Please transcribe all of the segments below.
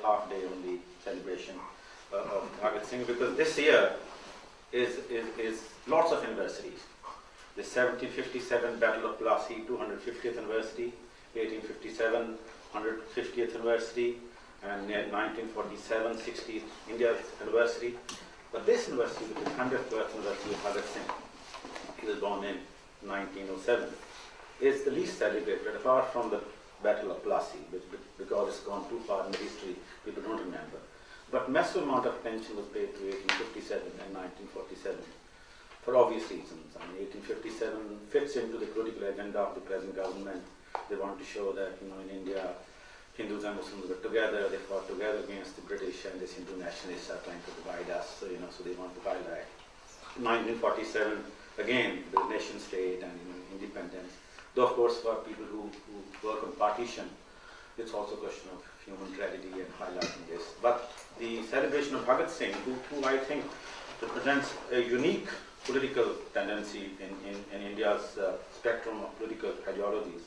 half day on the celebration of Bhagat Singh, because this year is lots of anniversaries. The 1757 Battle of Plassey, 250th anniversary, 1857, 150th anniversary, and 1947, 60th India's anniversary. But this anniversary, which is 100th birth anniversary of Bhagat Singh, he was born in 1907, is the least celebrated, apart from the Battle of Plassey, because it's gone too far in the history, people don't remember. But massive amount of attention was paid to 1857 and 1947 for obvious reasons. I mean, 1857 fits into the political agenda of the present government. They want to show that, in India, Hindus and Muslims were together, they fought together against the British, and these Hindu nationalists are trying to divide us, so they want to highlight. 1947, again, the nation state and independence. Though, of course, for people who work on partition, it's also a question of human tragedy and highlighting this. But the celebration of Bhagat Singh, who I think represents a unique political tendency in India's spectrum of political ideologies,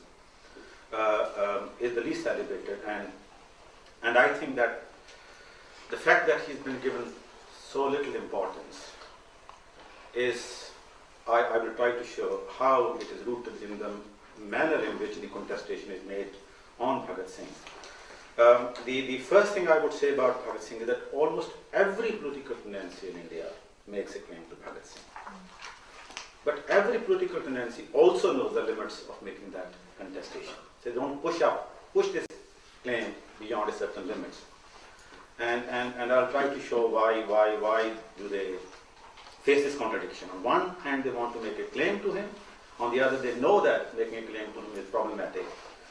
is the least celebrated. And I think that the fact that he's been given so little importance is, I will try to show how it is rooted in the manner in which the contestation is made on Bhagat Singh. The first thing I would say about Bhagat Singh is that almost every political tendency in India makes a claim to Bhagat Singh. But every political tendency also knows the limits of making that contestation. So they don't push this claim beyond a certain limits. And I'll try to show why do they face this contradiction. On one hand, they want to make a claim to him. On the other, they know that making a claim to him is problematic.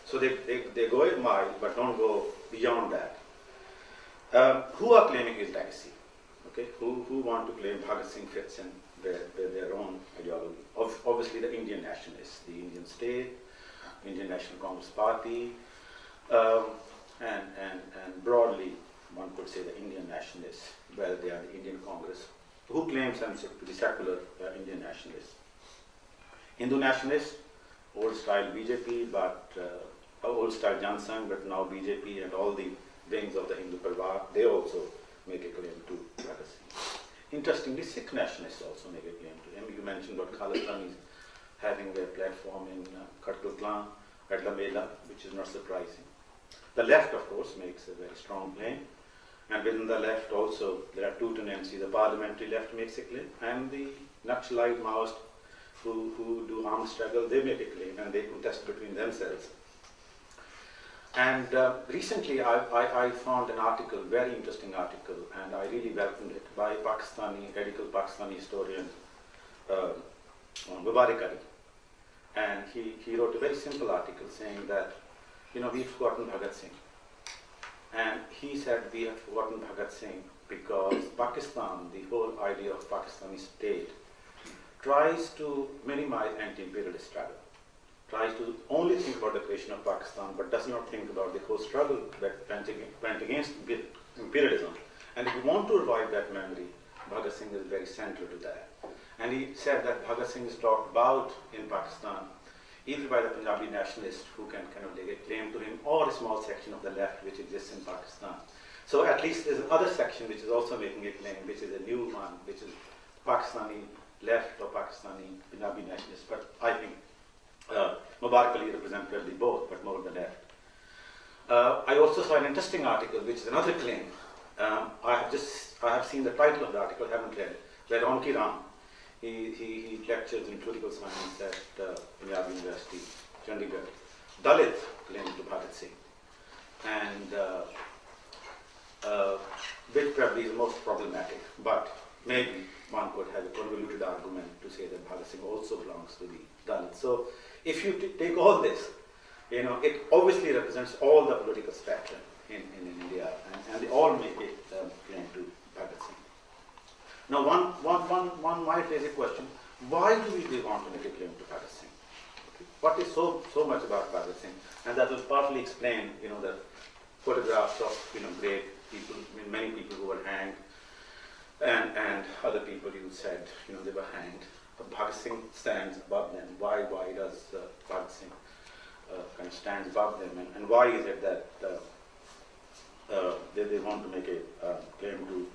So they go a mile, but don't go beyond that. Who are claiming his legacy? Okay, who want to claim Bhagat Singh fits in their own ideology? Obviously, the Indian nationalists, the Indian state, Indian National Congress Party, and broadly, one could say the Indian nationalists, well, they are the Indian Congress, who claims themselves to be secular Indian nationalists. Hindu nationalists, old style BJP, but old style Jansang, but now BJP and all the wings of the Hindu Parvar, they also make a claim to Bhagat Singh. Interestingly, Sikh nationalists also make a claim to him. You mentioned about Khalistan is having a platform in Khattuklan at the Mela, which is not surprising. The left, of course, makes a very strong claim. And within the left also, there are two tendencies. The parliamentary left makes a claim, and the Naxalite Maoist who do armed struggle, they make a claim, and they contest between themselves. And recently, I found an article, very interesting article, and I really welcomed it, by radical Pakistani historian Mubarak Ali. And he wrote a very simple article saying that, we've forgotten Bhagat Singh. And he said we have forgotten Bhagat Singh because Pakistan, the whole idea of Pakistani state, tries to minimize anti-imperialist struggle, tries to only think about the creation of Pakistan, but does not think about the whole struggle that went against imperialism. And if you want to revive that memory, Bhagat Singh is very central to that. And he said that Bhagat Singh is talked about in Pakistan either by the Punjabi nationalists who can kind of lay a claim to him, or a small section of the left which exists in Pakistan. So at least there's another section which is also making a claim, which is a new one, which is Pakistani left or Pakistani Punjabi nationalists. But I think Mubarak Ali represents probably both, but more the left. I also saw an interesting article, which is another claim. I have seen the title of the article, haven't read it. By Ronki Ram. He lectures in political science at Punjab University, Chandigarh. Dalit claim to Bhagat Singh, and which probably is most problematic. But maybe one could have a convoluted argument to say that Bhagat Singh also belongs to the Dalit. So if you take all this, it obviously represents all the political spectrum in India, and they all make it claim to Bhagat Singh. Now, one might raise a question: why do we want to make a claim to Bhagat Singh? Okay. What is so much about Bhagat Singh? And that will partly explain, the photographs of great people, many people who were hanged, and other people you said they were hanged. But Bhagat Singh stands above them. Why does Bhagat Singh kind of stands above them, and why is it that they want to make a claim to.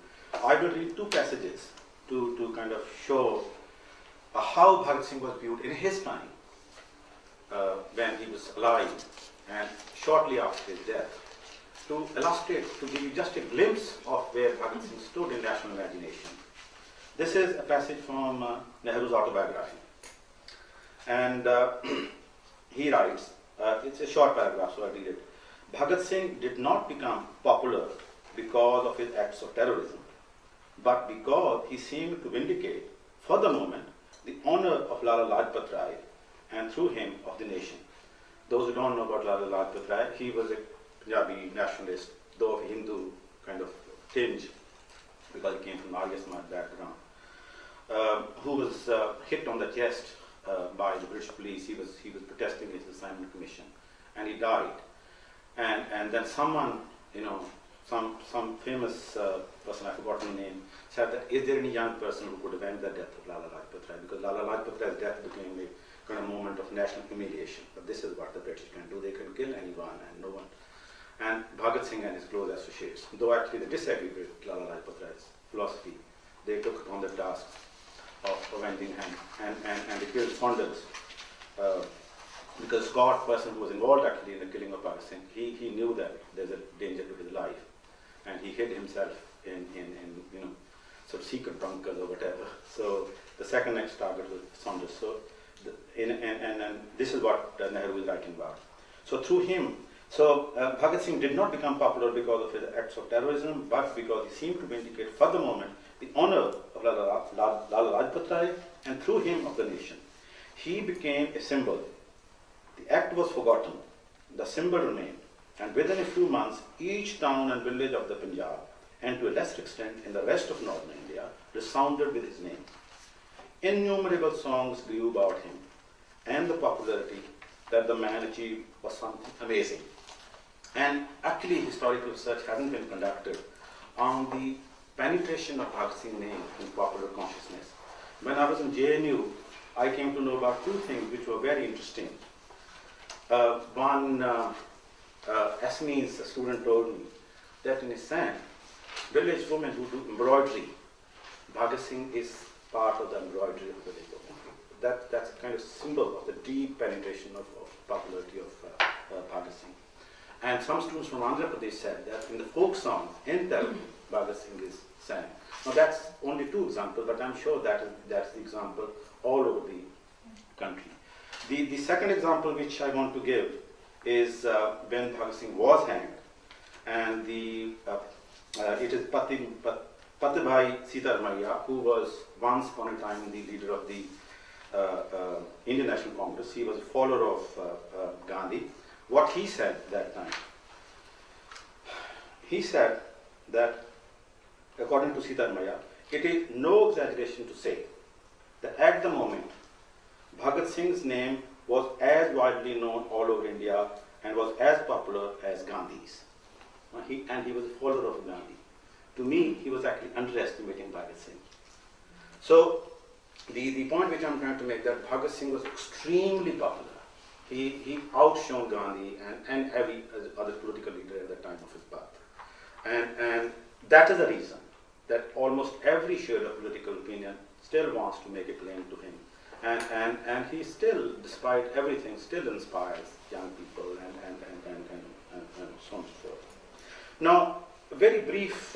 I will read two passages to kind of show how Bhagat Singh was viewed in his time when he was alive and shortly after his death, to illustrate, to give you just a glimpse of where Bhagat Singh stood in national imagination. This is a passage from Nehru's autobiography. And he writes, it's a short paragraph, so I read it. Bhagat Singh did not become popular because of his acts of terrorism, but because he seemed to vindicate, for the moment, the honor of Lala Lajpat Rai, and through him of the nation. Those who don't know about Lala Lajpat Rai, he was a Punjabi nationalist, though of a Hindu kind of tinge, because he came from Arya Samaj background, who was hit on the chest by the British police. He was protesting against the Simon Commission, and he died. And then someone, some famous person, I've forgotten the name, said that is there any young person who could avenge the death of Lala Lajpat Rai? Because Lala Lajpat Rai's death became a kind of moment of national humiliation. But this is what the British can do. They can kill anyone and no one. And Bhagat Singh and his close associates, though actually they disagreed with Lala Lajpat Rai's philosophy, they took upon the task of avenging him, and they killed Saunders. Because Scott, person who was involved actually in the killing of Bhagat Singh, he knew that there's a danger to his life, and he hid himself in sort of secret bunkers or whatever. So the second next target was Saunders. So and this is what Nehru is writing about. So through him, Bhagat Singh did not become popular because of his acts of terrorism, but because he seemed to vindicate for the moment the honor of Lala Lajpat Rai, and through him of the nation. He became a symbol. The act was forgotten, the symbol remained, and within a few months, each town and village of the Punjab, and to a lesser extent in the rest of northern India, resounded with his name. Innumerable songs grew about him, and the popularity that the man achieved was something amazing. And actually, historical research hasn't been conducted on the penetration of Bhagat Singh's name in popular consciousness. When I was in JNU, I came to know about two things which were very interesting. One, Assamese student told me that in Assam, village women who do embroidery, Bhagat Singh is part of the embroidery of the village women. That's a kind of symbol of the deep penetration of popularity of Bhagat Singh. And some students from Andhra Pradesh said that in the folk songs in Telugu, Bhagat Singh is sang. Now that's only two examples, but I'm sure that's the example all over the country. The second example which I want to give is when Bhagat Singh was hanged, and it is Patibhai Sitaramaiah, who was once upon a time the leader of the Indian National Congress. He was a follower of Gandhi. What he said that time, he said that, according to Sitaramaiah, it is no exaggeration to say that at the moment, Bhagat Singh's name was as widely known all over India and was as popular as Gandhi's. And he was a follower of Gandhi. To me, he was actually underestimating Bhagat Singh. So, the point which I'm trying to make, that Bhagat Singh was extremely popular. He outshone Gandhi and every other political leader at the time of his birth. And that is the reason that almost every shade of political opinion still wants to make a claim to him. And he still, despite everything, still inspires young people and so on and so forth. Now, a very brief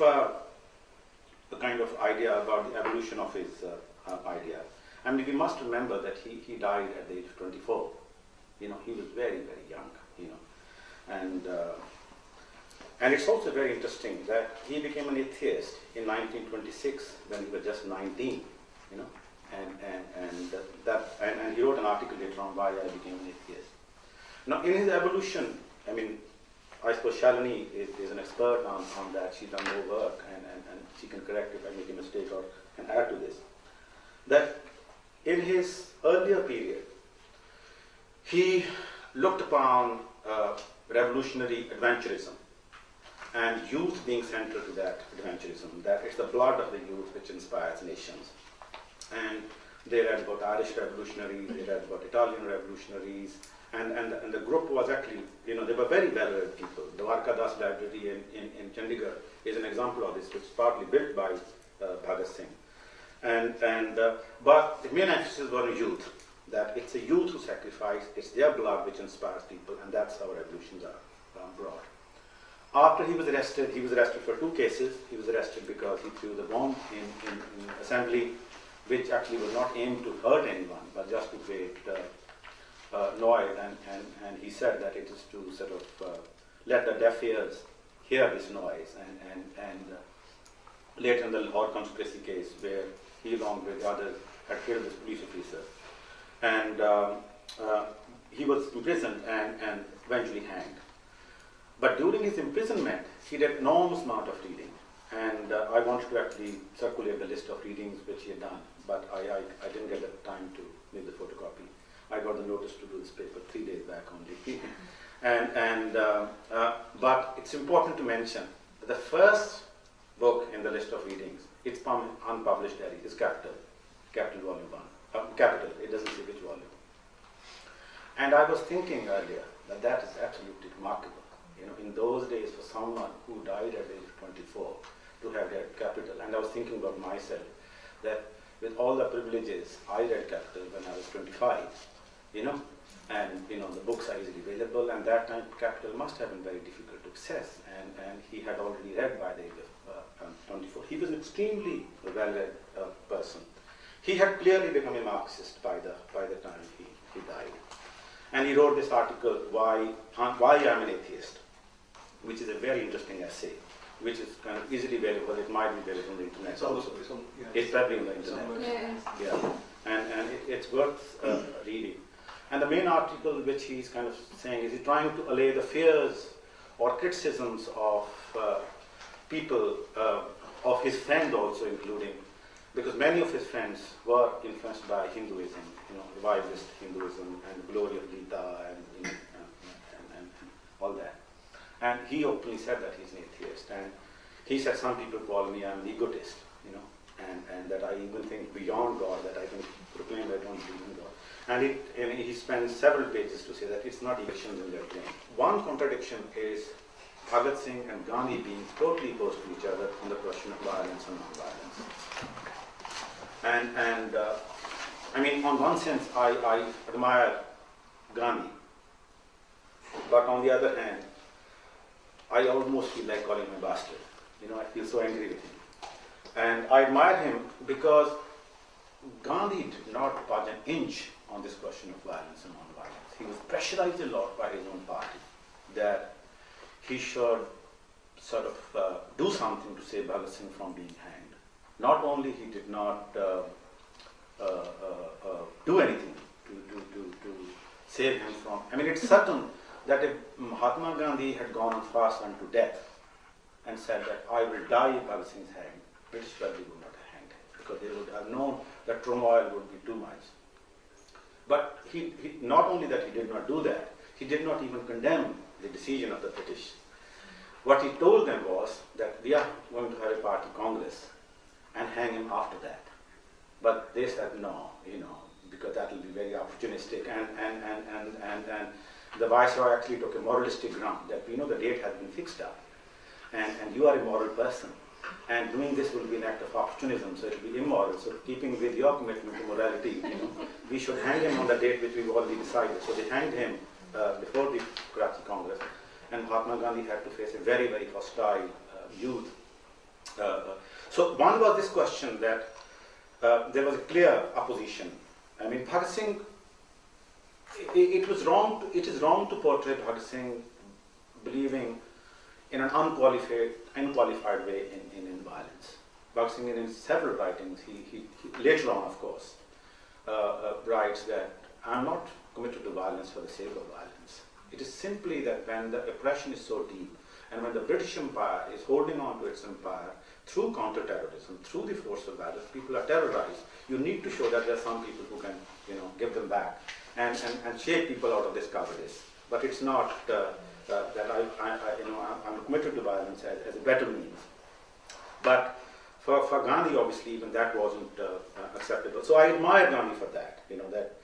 kind of idea about the evolution of his idea. I mean, we must remember that he died at the age of 24. He was very, very young, And it's also very interesting that he became an atheist in 1926 when he was just 19, and he wrote an article later on why I became an atheist. Now, in his evolution, I mean, I suppose Shalini is an expert on that. She's done more work, and she can correct if I make a mistake or can add to this. That in his earlier period, he looked upon revolutionary adventurism and youth being central to that adventurism, that it's the blood of the youth which inspires nations. And they read about Irish revolutionaries, they read about Italian revolutionaries, and the group was actually, they were very well-read people. The Dwarka Das Library in Chandigarh example of this, which is partly built by Bhagat Singh. But the main emphasis was on youth, that it's the youth who sacrifice, it's their blood which inspires people, and that's how revolutions are brought. After he was arrested for 2 cases. He was arrested because he threw the bomb in assembly, which actually was not aimed to hurt anyone, but just to create noise. And he said that it is to sort of let the deaf ears hear this noise. And later in the Lahore conspiracy case, where he along with others had killed this police officer. And he was imprisoned and eventually hanged. But during his imprisonment, he did enormous amount of reading. And I wanted to actually circulate the list of readings which he had done, but I didn't get the time to make the photocopy. I got the notice to do this paper 3 days back only. But it's important to mention that the first book in the list of readings, it's unpublished there, is Capital Volume 1. Capital, it doesn't say which volume. And I was thinking earlier that is absolutely remarkable. You know, in those days, for someone who died at the age of 24 to have read Capital, and I was thinking about myself, that with all the privileges, I read Capital when I was 25, you know, and you know, the books are easily available, and that time Capital must have been very difficult to access, and he had already read by the age of 24. He was an extremely well-read person. He had clearly become a Marxist by the time he died. And he wrote this article, Why I'm an Atheist, which is a very interesting essay, which is kind of easily available. It might be available on the internet. It's probably on the internet. Yeah. And it's worth reading. And the main article which he's kind of saying is he's trying to allay the fears or criticisms of people, of his friends also including, because many of his friends were influenced by Hinduism, you know, revivalist Hinduism and the glory of Gita and all that. And he openly said that he's an atheist. And he said, some people call me I'm an egotist, you know, and that I even think beyond God, that I can proclaim I don't believe in God. And he spends several pages to say that it's not elections in their brain. One contradiction is Bhagat Singh and Gandhi being totally opposed to each other on the question of violence and non-violence. And I mean, on one sense, I admire Gandhi, but on the other hand, I almost feel like calling him a bastard. You know, I feel so angry with him. And I admire him because Gandhi did not budge an inch on this question of violence and non-violence. He was pressurized a lot by his own party that he should sort of do something to save Bhagat Singh from being hanged. Not only he did not do anything to save him from, I mean, it's certain that if Mahatma Gandhi had gone on fast unto death and said that I will die if Bhagat Singh's hanged, British probably would not have hanged him, because they would have known that turmoil would be too much. But he not only that he did not do that, he did not even condemn the decision of the British. What he told them was that we are going to have a party congress and hang him after that. But they said no, you know, because that will be very opportunistic, and the Viceroy actually took a moralistic ground that, you know, the date has been fixed up, and you are a moral person, and doing this will be an act of opportunism, so it will be immoral. So keeping with your commitment to morality, you know, we should hang him on the date which we've already decided. So they hanged him before the Karachi Congress, and Mahatma Gandhi had to face a very, very hostile youth. So one was this question that there was a clear opposition. I mean, Bhagat Singh, it is wrong to portray Bhagat Singh believing in an unqualified way in violence. Bhagat Singh, in several writings, he later on, of course, writes that I'm not committed to violence for the sake of violence. It is simply that when the oppression is so deep, and when the British Empire is holding on to its empire through counter-terrorism, through the force of violence, people are terrorized. You need to show that there are some people who can, you know, give them back and shake people out of this cowardice. But it's not that I'm committed to violence as a better means. But for Gandhi, obviously, even that wasn't acceptable. So I admire Gandhi for that. You know, that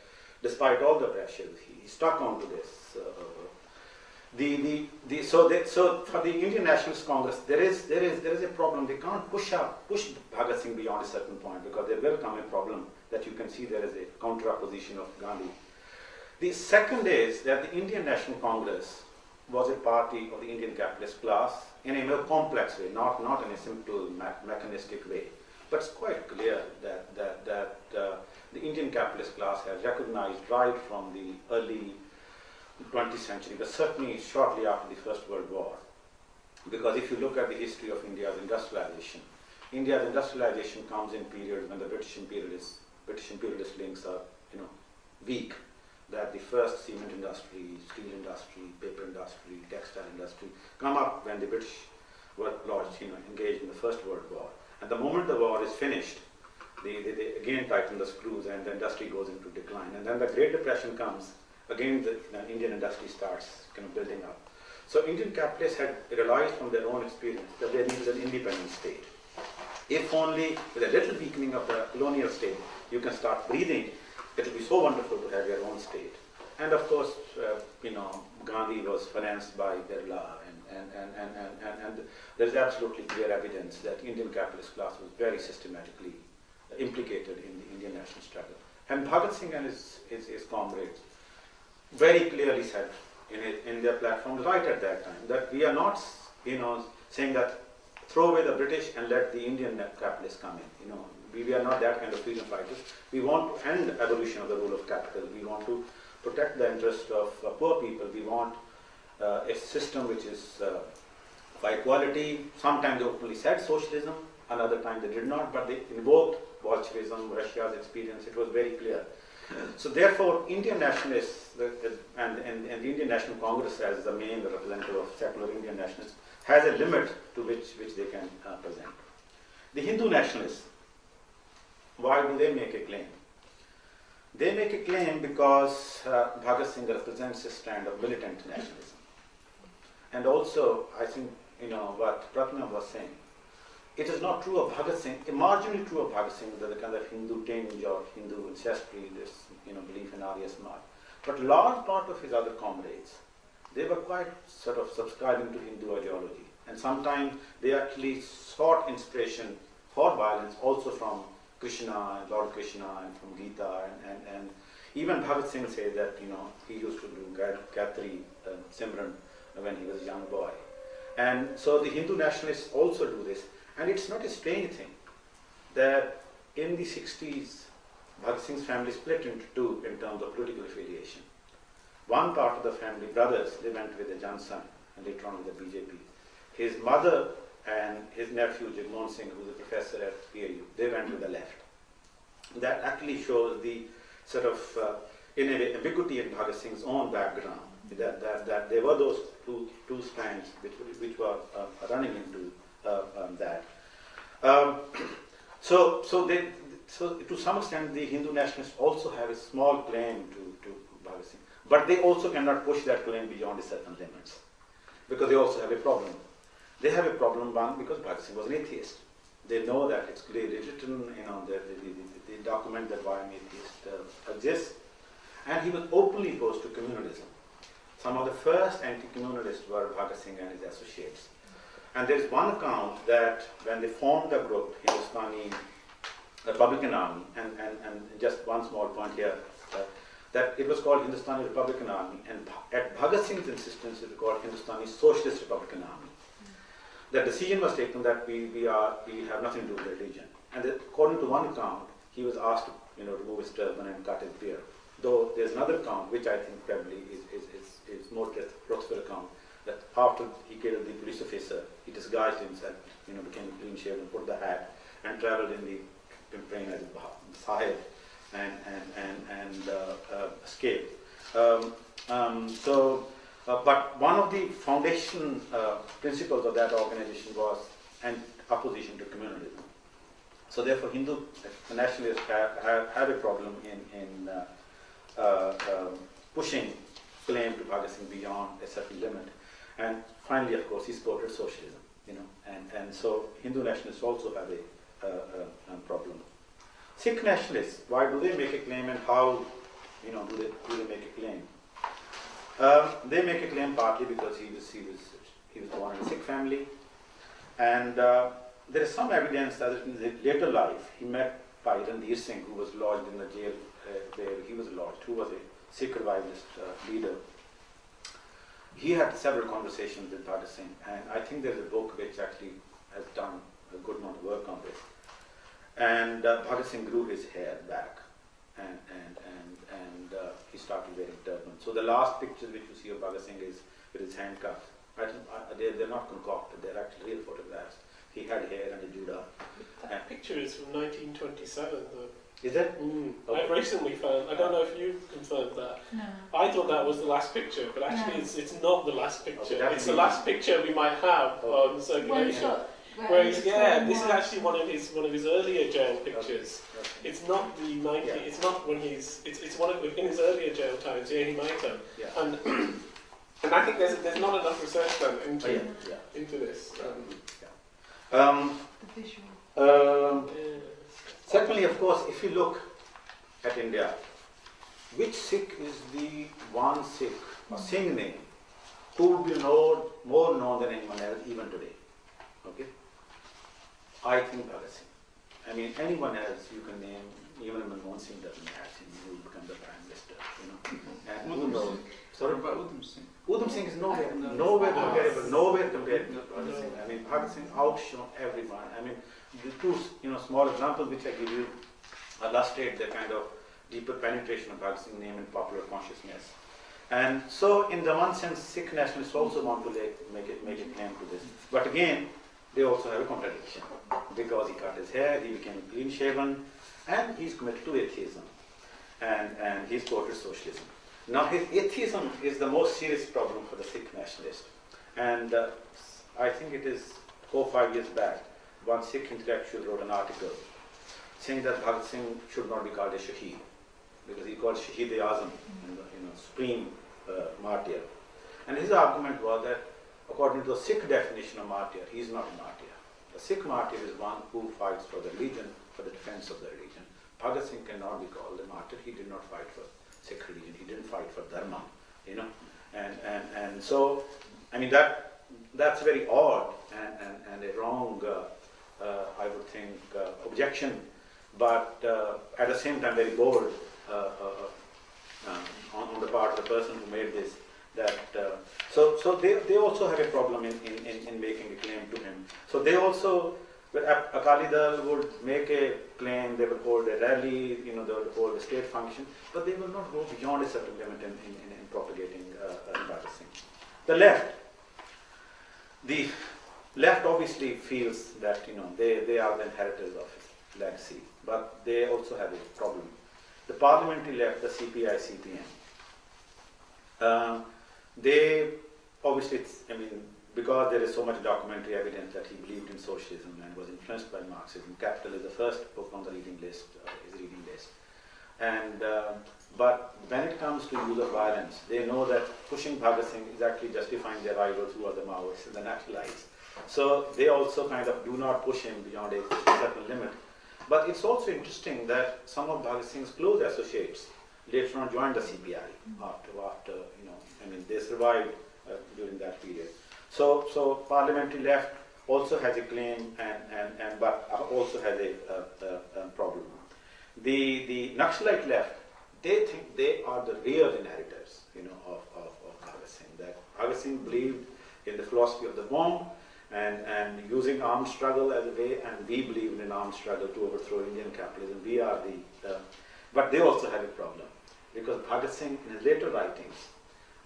despite all the pressures, he stuck on to this. So for the Indian Nationalist Congress, there is a problem. They can't push Bhagat Singh beyond a certain point, because there will come a problem that you can see there is a counter opposition of Gandhi. The second is that the Indian National Congress was a party of the Indian capitalist class in a more complex way, not in a simple mechanistic way. But it's quite clear that the Indian capitalist class has recognized right from the early 20th century, but certainly shortly after the First World War. Because if you look at the history of India's industrialization comes in periods when the British imperialist links are, weak. That the first cement industry, steel industry, paper industry, textile industry come up when the British were engaged in the First World War. And the moment the war is finished, they again tighten the screws and the industry goes into decline. And then the Great Depression comes, again the Indian industry starts building up. So Indian capitalists had realized from their own experience that they needed an independent state. If only with a little weakening of the colonial state, you can start breathing, it will be so wonderful to have your own state. And of course, Gandhi was financed by Birla, and there's absolutely clear evidence that Indian capitalist class was very systematically implicated in the Indian national struggle. And Bhagat Singh and his comrades very clearly said in their platform right at that time that we are not, saying that throw away the British and let the Indian capitalists come in. We are not that kind of freedom fighters. We want to end abolition of the rule of capital. We want to protect the interest of poor people. We want a system which is by equality. Sometimes they openly said socialism, another time they did not, but they invoked Bolshevism, Russia's experience. It was very clear. So therefore, Indian nationalists and the Indian National Congress as the main representative of secular Indian nationalists has a limit to which they can present. The Hindu nationalists, why do they make a claim? They make a claim because Bhagat Singh represents a strand of militant nationalism. And also, I think, what Pratnam was saying, it is not true of Bhagat Singh, marginally true of Bhagat Singh, that the kind of Hindu tinge or Hindu ancestry, this belief in Arya Samaj. But large part of his other comrades, they were quite sort of subscribing to Hindu ideology. And sometimes they actually sought inspiration for violence also from Krishna and Lord Krishna and from Gita. And even Bhagat Singh says that, he used to do Gayatri Simran when he was a young boy. And so the Hindu nationalists also do this. And it's not a strange thing that in the 60s, Bhagat Singh's family split into two in terms of political affiliation. One part of the family, brothers, they went with the Jansan and later on with the BJP. His mother and his nephew, Jagmohan Singh, who is a professor at PAU, they went with the left. That actually shows the sort of, in a way, ambiguity in Bhagat Singh's own background, that there were those two strands which were running into that. So to some extent, the Hindu nationalists also have a small claim to Bhagat Singh, but they also cannot push that claim beyond a certain limits, because they also have a problem. They have a problem, one, because Bhagat Singh was an atheist. They know that it's clearly written, the document that why an atheist exists, and he was openly opposed to communalism. Some of the first anti-communalists were Bhagat Singh and his associates. And there is one account that when they formed the group, Hindustani Republican Army, and just one small point here, that it was called Hindustani Republican Army, and at Bhagat Singh's insistence, it was called Hindustani Socialist Republican Army. The decision was taken that we have nothing to do with religion. And according to one account, he was asked to remove his turban and cut his beard. Though there's another account, which I think probably is more truthful account, that after he killed the police officer, he disguised himself, became clean shaven, put the hat, and travelled in the train as a sahib and escaped. But one of the foundation principles of that organization was an opposition to communalism. So therefore, Hindu nationalists have a problem in pushing claim to Bhagat Singh beyond a certain limit. And finally, of course, he supported socialism, and so Hindu nationalists also have a problem. Sikh nationalists, why do they make a claim, and how, do they make a claim? They make a claim partly because he was born in a Sikh family, and there is some evidence that in his later life he met Bhai Ranveer Singh, who was lodged in the jail where he was lodged, who was a Sikh revivalist leader. He had several conversations with Bhagat Singh, and I think there's a book which actually has done a good amount of work on this. And Bhagat Singh grew his hair back, and he started wearing turban. So the last picture which you see of Bhagat Singh is with his handcuffs. They're not concocted; they're actually real photographs. He had hair and a juda. That picture is from 1927, though. Is it? Okay. I've recently found, I don't know if you've confirmed that. No. I thought that was the last picture, but actually it's not the last picture. Okay, it's the last picture we might have on circulation. Whereas, this is actually one of his earlier jail pictures. Okay. It's not the 90. It's not when he's. It's one of in his earlier jail times. Yeah, he might have. Yeah. And I think there's not enough research done into this. The visual. Secondly, of course, if you look at India, which Sikh is the one Sikh or Singh name who will be more known than anyone else even today? Okay, I think Bhagat Singh. I mean, anyone else you can name, even Manmohan Singh doesn't match him, he will become the Prime Minister, you know. And who knows? Sorry? Udham Singh. Udham Singh is nowhere comparable to Bhagat Singh. I mean, Bhagat Singh outshone everyone. I mean, the two small examples which I give you illustrate the kind of deeper penetration of Bhagat Singh's name in popular consciousness. And so, in the one sense, Sikh nationalists also want to make a claim to this. But again, they also have a contradiction. Because he cut his hair, he became clean shaven, and he's committed to atheism. And he's quoted socialism. Now, his atheism is the most serious problem for the Sikh nationalist. And I think it is 4 or 5 years back, one Sikh intellectual wrote an article saying that Bhagat Singh should not be called a Shaheed, because he called Shaheed-e-Azam, supreme martyr. And his argument was that according to the Sikh definition of martyr, he is not a martyr. A Sikh martyr is one who fights for the religion, for the defense of the religion. Bhagat Singh cannot be called a martyr. He did not fight for Sikh religion. He didn't fight for Dharma, And so, I mean, that's very odd and a wrong, I would think, objection, but at the same time very bold on the part of the person who made this. So they also have a problem in making a claim to him. So they also, Akali Dal would make a claim, they would hold a rally, they would hold a state function, but they will not go beyond a certain limit in propagating Bhagat Singh. The left obviously feels that they are the inheritors of his legacy, but they also have a problem. The parliamentary left, the CPI, CPM, they obviously, because there is so much documentary evidence that he believed in socialism and was influenced by Marxism. Capital is the first book on the reading list, And but when it comes to use of violence, they know that pushing Bhagat Singh is actually justifying their rivals, who are the Maoists and the Naxalites. So they also kind of do not push him beyond a certain limit. But it's also interesting that some of Bhagat Singh's close associates later on joined the CPI after they survived during that period. So parliamentary left also has a claim but also has a problem. The Naxalite left, they think they are the real inheritors of Bhagat Singh. That Bhagat Singh believed in the philosophy of the bomb and using armed struggle as a way, and we believe in an armed struggle to overthrow Indian capitalism. We are but they also have a problem, because Bhagat Singh in his later writings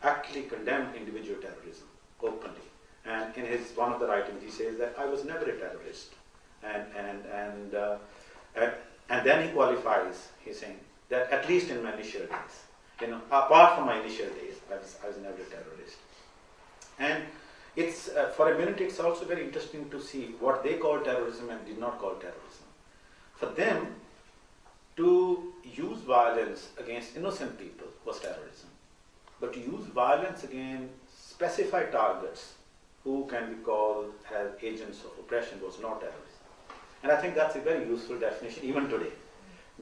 actually condemned individual terrorism openly. And in one of the writings he says that I was never a terrorist. And then he qualifies, he's saying that at least in my initial days, apart from my initial days, I was never a terrorist. And it's, for a minute, it's also very interesting to see what they call terrorism and did not call terrorism. For them, to use violence against innocent people was terrorism. But to use violence against specified targets who can be called as agents of oppression was not terrorism. And I think that's a very useful definition even today.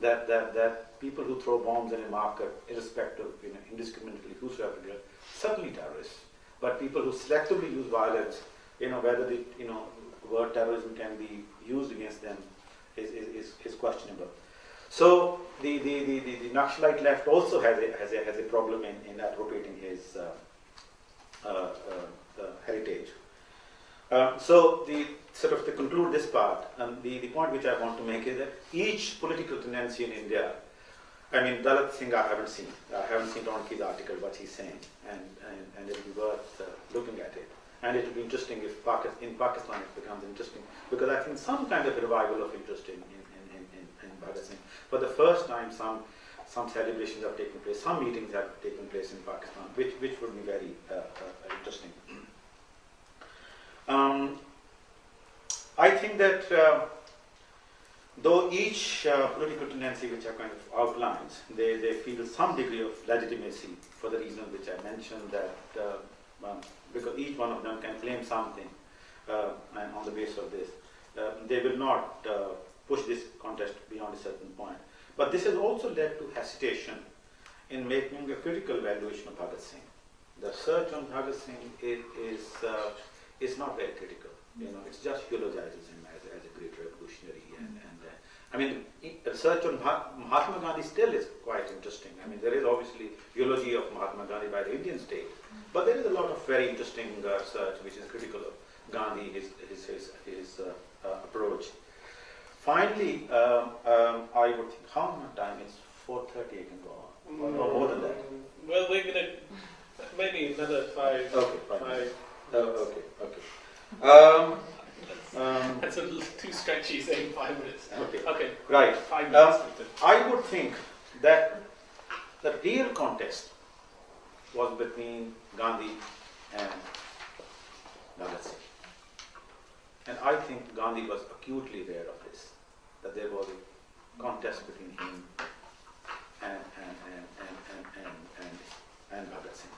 that people who throw bombs in a market, irrespective, indiscriminately, whosoever, certainly terrorists. But people who selectively use violence, whether the word terrorism can be used against them is questionable. So the Naxalite left also has a problem in appropriating his heritage. So to conclude this part, the point which I want to make is that each political tendency in India, I mean, Dalit Singh I haven't seen Ronki's article, what he's saying, and it will be worth looking at it. And it will be interesting if in Pakistan it becomes interesting, because I think some kind of revival of interest in Bhagat Singh. For the first time, some celebrations have taken place, some meetings have taken place in Pakistan, which would be very interesting. I think that though each political tendency which I kind of outlines, they feel some degree of legitimacy for the reason which I mentioned, that because each one of them can claim something, and on the basis of this, they will not push this contest beyond a certain point. But this has also led to hesitation in making a critical evaluation of Bhagat Singh. The search on Bhagat Singh is not very critical. It's just eulogizes him as a great revolutionary. I mean, the search on Mahatma Gandhi still is quite interesting. I mean, there is obviously eulogy of Mahatma Gandhi by the Indian state, but there is a lot of very interesting research which is critical of Gandhi, his approach. Finally, I would think, how much time is 4:30? I can go on, or no, more than that. Well, we're going to maybe another 5. Okay, fine. 5. Okay. That's a little too stretchy, saying 5 minutes. Okay. Right. 5 minutes. I would think that the real contest was between Gandhi and Bhagat Singh. And I think Gandhi was acutely aware of this, that there was a contest between him and Bhagat Singh.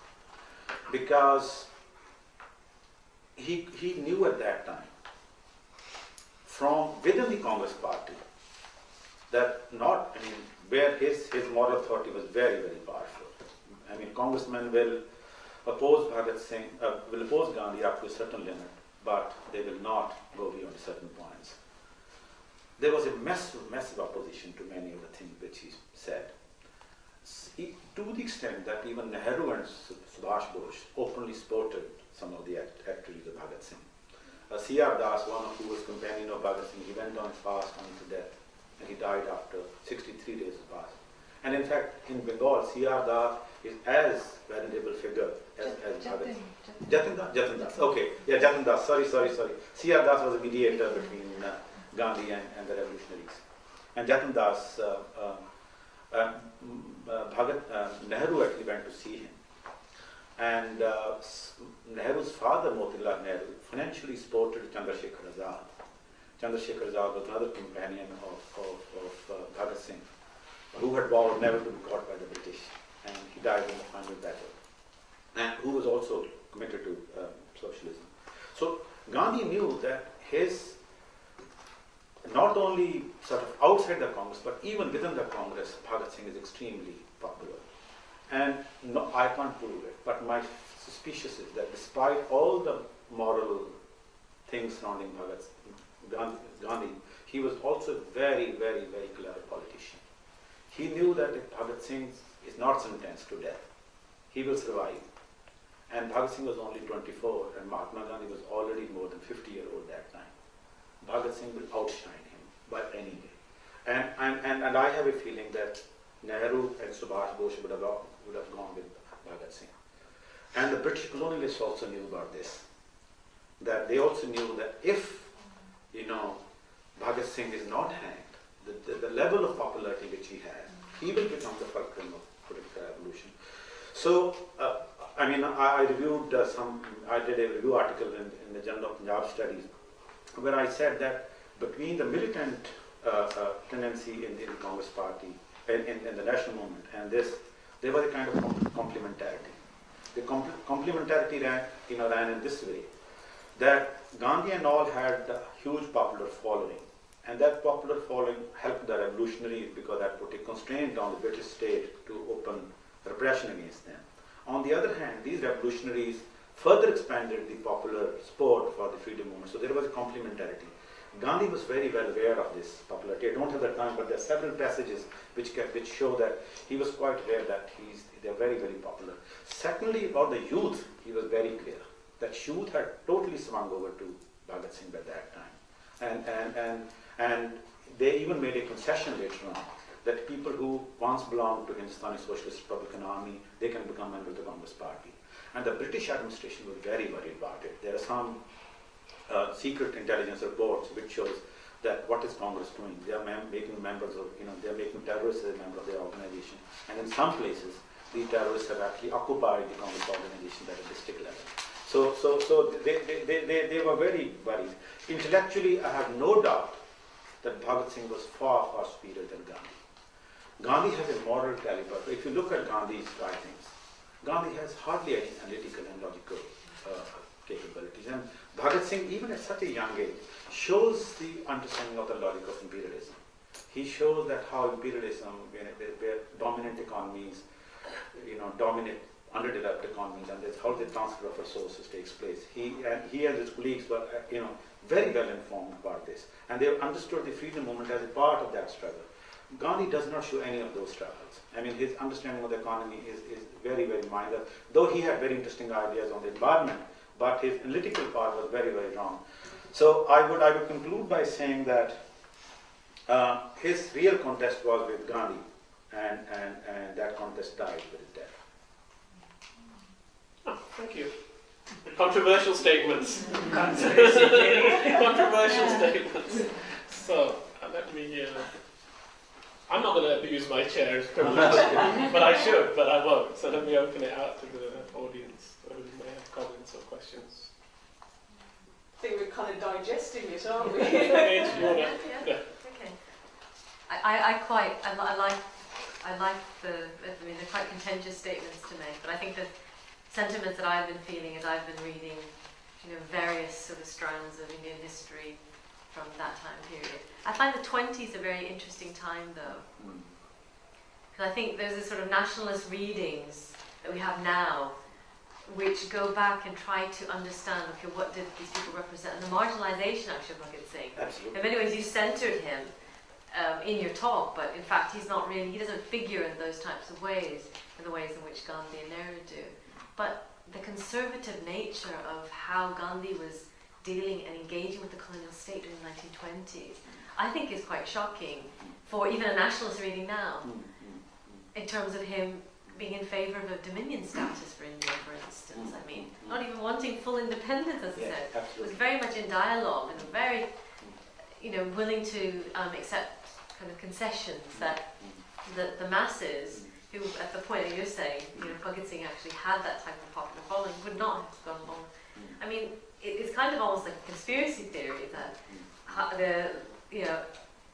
Because he knew at that time, from within the Congress party, that where his moral authority was very, very powerful. I mean, congressmen will oppose Bhagat Singh, will oppose Gandhi up to a certain limit, but they will not go beyond certain points. There was a massive opposition to many of the things which he said. To the extent that even Nehru and Subhash Bose openly supported some of the activities of Bhagat Singh. C.R. Das, one of who was companion of Bhagat Singh, he went on his fast unto death, and he died after 63 days of fast. And in fact, in Bengal, C.R. Das is as venerable figure as Bhagat Singh. Jatin Das. Okay, yeah, Jatin Das. Sorry. C.R. Das was a mediator between Gandhi and the revolutionaries. And Jatin Das, Nehru actually went to see him. And Nehru's father, Motilal Nehru, financially supported Chandrasekhar Azad. Chandrasekhar Azad was another companion of Bhagat Singh, who had vowed never to be caught by the British, and he died in the final battle, and who was also committed to socialism. So Gandhi knew that his, not only sort of outside the Congress, but even within the Congress, Bhagat Singh is extremely popular. And no, I can't prove it, but my suspicion is that despite all the moral things surrounding Gandhi, he was also a very, very, very clever politician. He knew that if Bhagat Singh is not sentenced to death, he will survive. And Bhagat Singh was only 24, and Mahatma Gandhi was already more than 50 years old that time. Bhagat Singh will outshine him by any day. And I have a feeling that Nehru and Subhash Bose would have gone with Bhagat Singh. And the British colonialists also knew about this. That they also knew that if, Bhagat Singh is not hanged, the level of popularity which he has, he will become the fulcrum of political revolution. So, I reviewed I did a review article in the Journal of Punjab Studies, where I said that between the militant tendency in the Congress party, in the national movement, and this, there was a kind of complementarity. The complementarity ran in this way, that Gandhi and all had a huge popular following, And that popular following helped the revolutionaries because that put a constraint on the British state to open repression against them. On the other hand, these revolutionaries further expanded the popular support for the freedom movement. So there was a complementarity. Gandhi was very well aware of this popularity. I don't have the time, but there are several passages which show that he was quite aware that they're very, very popular. Secondly, about the youth, he was very clear that youth had totally swung over to Bhagat Singh by that time. And they even made a concession later on that people who once belonged to Hindustani Socialist Republican Army, they can become members of the Congress Party. And the British administration was very worried about it. There are some secret intelligence reports which shows that what is Congress doing? They are making members of, they are making terrorists as a member of their organization. And in some places, the terrorists have actually occupied the Congress organization at a district level. So they were very worried. Intellectually, I have no doubt that Bhagat Singh was far, far superior than Gandhi. Gandhi has a moral caliber. If you look at Gandhi's writings, Gandhi has hardly any analytical and logical capabilities. And Bhagat Singh, even at such a young age, shows the understanding of the logic of imperialism. He shows that how imperialism, where dominant economies, dominate underdeveloped economies, and that's how the transfer of resources takes place. He and his colleagues were, very well informed about this, and they understood the freedom movement as a part of that struggle. Gandhi does not show any of those struggles. I mean, his understanding of the economy is very, very minor, though he had very interesting ideas on the environment, but his analytical part was very, very wrong. So I would conclude by saying that his real contest was with Gandhi, and that contest died with his death. Oh, thank you. Controversial statements. Controversial statements. So, let me... I'm not going to abuse my chair's privilege, but I should, but I won't. So let me open it out to the audience who may have comments or questions. I think we're kind of digesting it, aren't we? Okay. I like they're quite contentious statements to make, but I think the sentiments that I've been feeling as I've been reading, various sort of strands of Indian history from that time period. I find the 20s a very interesting time, though, because I think there's a sort of nationalist readings that we have now, which go back and try to understand, okay, what did these people represent, and the marginalization actually of Bhagat Singh. Absolutely. In many ways, you centered him in your talk, but in fact, he doesn't figure in those types of ways, in the ways in which Gandhi and Nehru do. But the conservative nature of how Gandhi was dealing and engaging with the colonial state during the 1920s, I think is quite shocking for even a nationalist reading now, in terms of him being in favour of a dominion status for India, for instance. I mean, not even wanting full independence, as I said. It was very much in dialogue and very, willing to accept kind of concessions that the masses, who at the point that you're saying, Bhagat Singh actually had that type of popular following, would not have gone along. I mean, it's kind of almost like a conspiracy theory that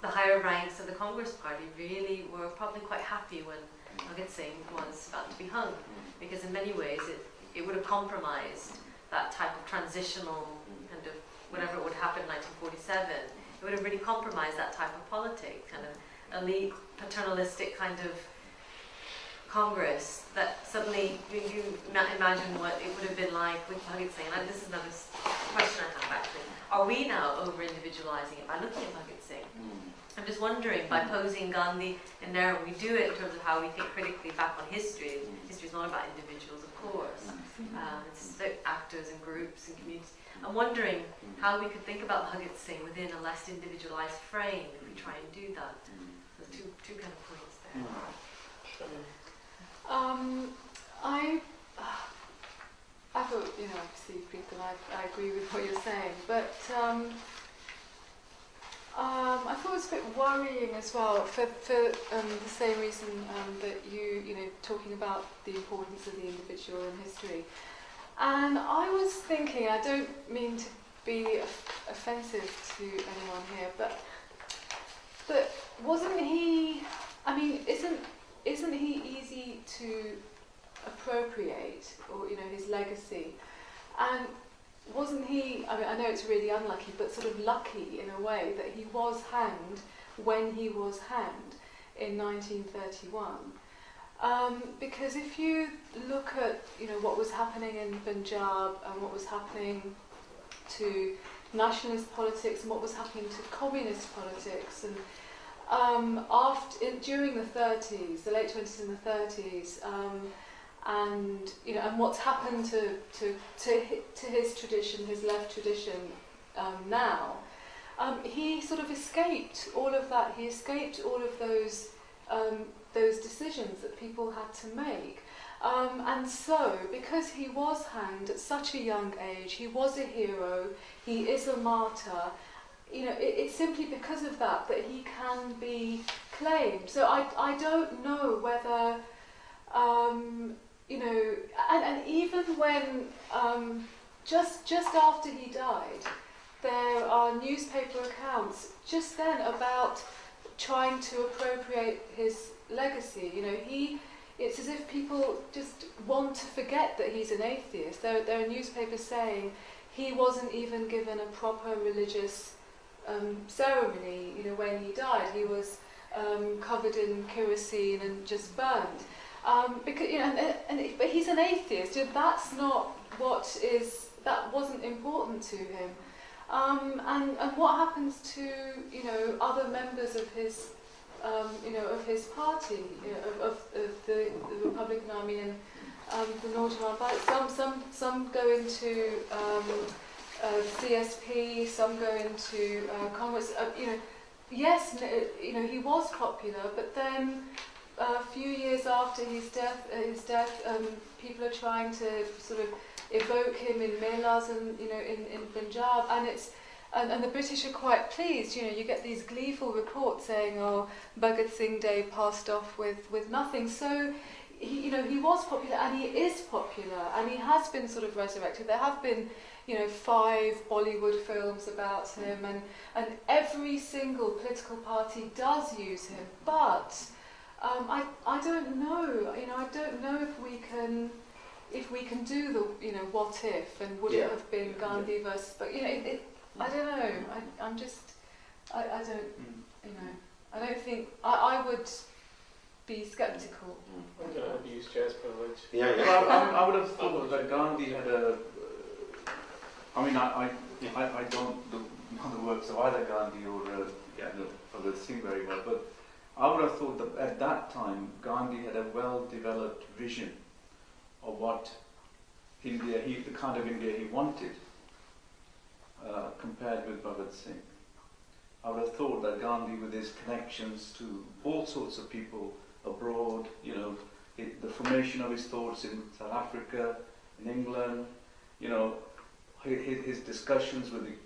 the higher ranks of the Congress Party really were probably quite happy when Bhagat Singh was about to be hung, because in many ways it would have compromised that type of transitional kind of whatever would happen in 1947. It would have really compromised that type of politics, kind of elite, paternalistic kind of Congress that suddenly you imagine what it would have been like with Bhagat Singh. And this is another question I have actually. Are we now over-individualizing it by looking at Bhagat Singh? I'm just wondering, by posing Gandhi and Nehru, we do it in terms of how we think critically back on history. History is not about individuals, of course. It's the actors and groups and communities. I'm wondering how we could think about Bhagat Singh within a less individualized frame if we try and do that. There's two kind of points there. I thought, obviously, Preetham, I agree with what you're saying, but I thought it was a bit worrying as well for the same reason that talking about the importance of the individual in history. And I was thinking, I don't mean to be offensive to anyone here, but wasn't he? I mean, isn't he easy to appropriate, or his legacy? And wasn't he, I mean, I know it's really unlucky, but sort of lucky in a way that he was hanged when he was hanged in 1931. Because if you look at, you know, what was happening in Punjab and what was happening to nationalist politics and what was happening to communist politics, and during the 30s, the late 20s and the 30s, and you know, and what's happened to his tradition, his left tradition now, he sort of escaped all of that. He escaped all of those decisions that people had to make. And so, because he was hanged at such a young age, he was a hero, he is a martyr, you know, it's simply because of that that he can be claimed. So I don't know whether, you know, and even when, just after he died, there are newspaper accounts just then about trying to appropriate his legacy. You know, it's as if people just want to forget that he's an atheist. There are newspapers saying he wasn't even given a proper religious ceremony. You know, when he died, he was covered in kerosene and just burned. Because, you know, but he's an atheist. You know, that's not that wasn't important to him. And what happens to, you know, other members of his you know, of his party, you know, of the Republican Army and the Northern Ireland. Some go into CSP, some go into Congress. You know, yes, you know, he was popular, but then a few years after his death, people are trying to sort of evoke him in melas and, you know, in Punjab, and it's. And the British are quite pleased. You know, you get these gleeful reports saying, "Oh, Bhagat Singh Day passed off with nothing." So, you know, he was popular, and he is popular, and he has been sort of resurrected. There have been, you know, 5 Bollywood films about him, and every single political party does use him. But I don't know. You know, I don't know if we can do the, you know, what if, and would it have been Gandhi versus? But you know, I don't know. I'm just. I don't. You know. I don't think. I would be sceptical. I'm going to abuse Chair's privilege. Yeah, yeah. Well, I would have thought that Gandhi had a. I mean, I don't know the works of either Gandhi or Bhagat Singh very well, but I would have thought that at that time Gandhi had a well-developed vision of what India, the kind of India he wanted. Compared with Bhagat Singh. I would have thought that Gandhi, with his connections to all sorts of people abroad, you know, the formation of his thoughts in South Africa, in England, you know, his discussions with the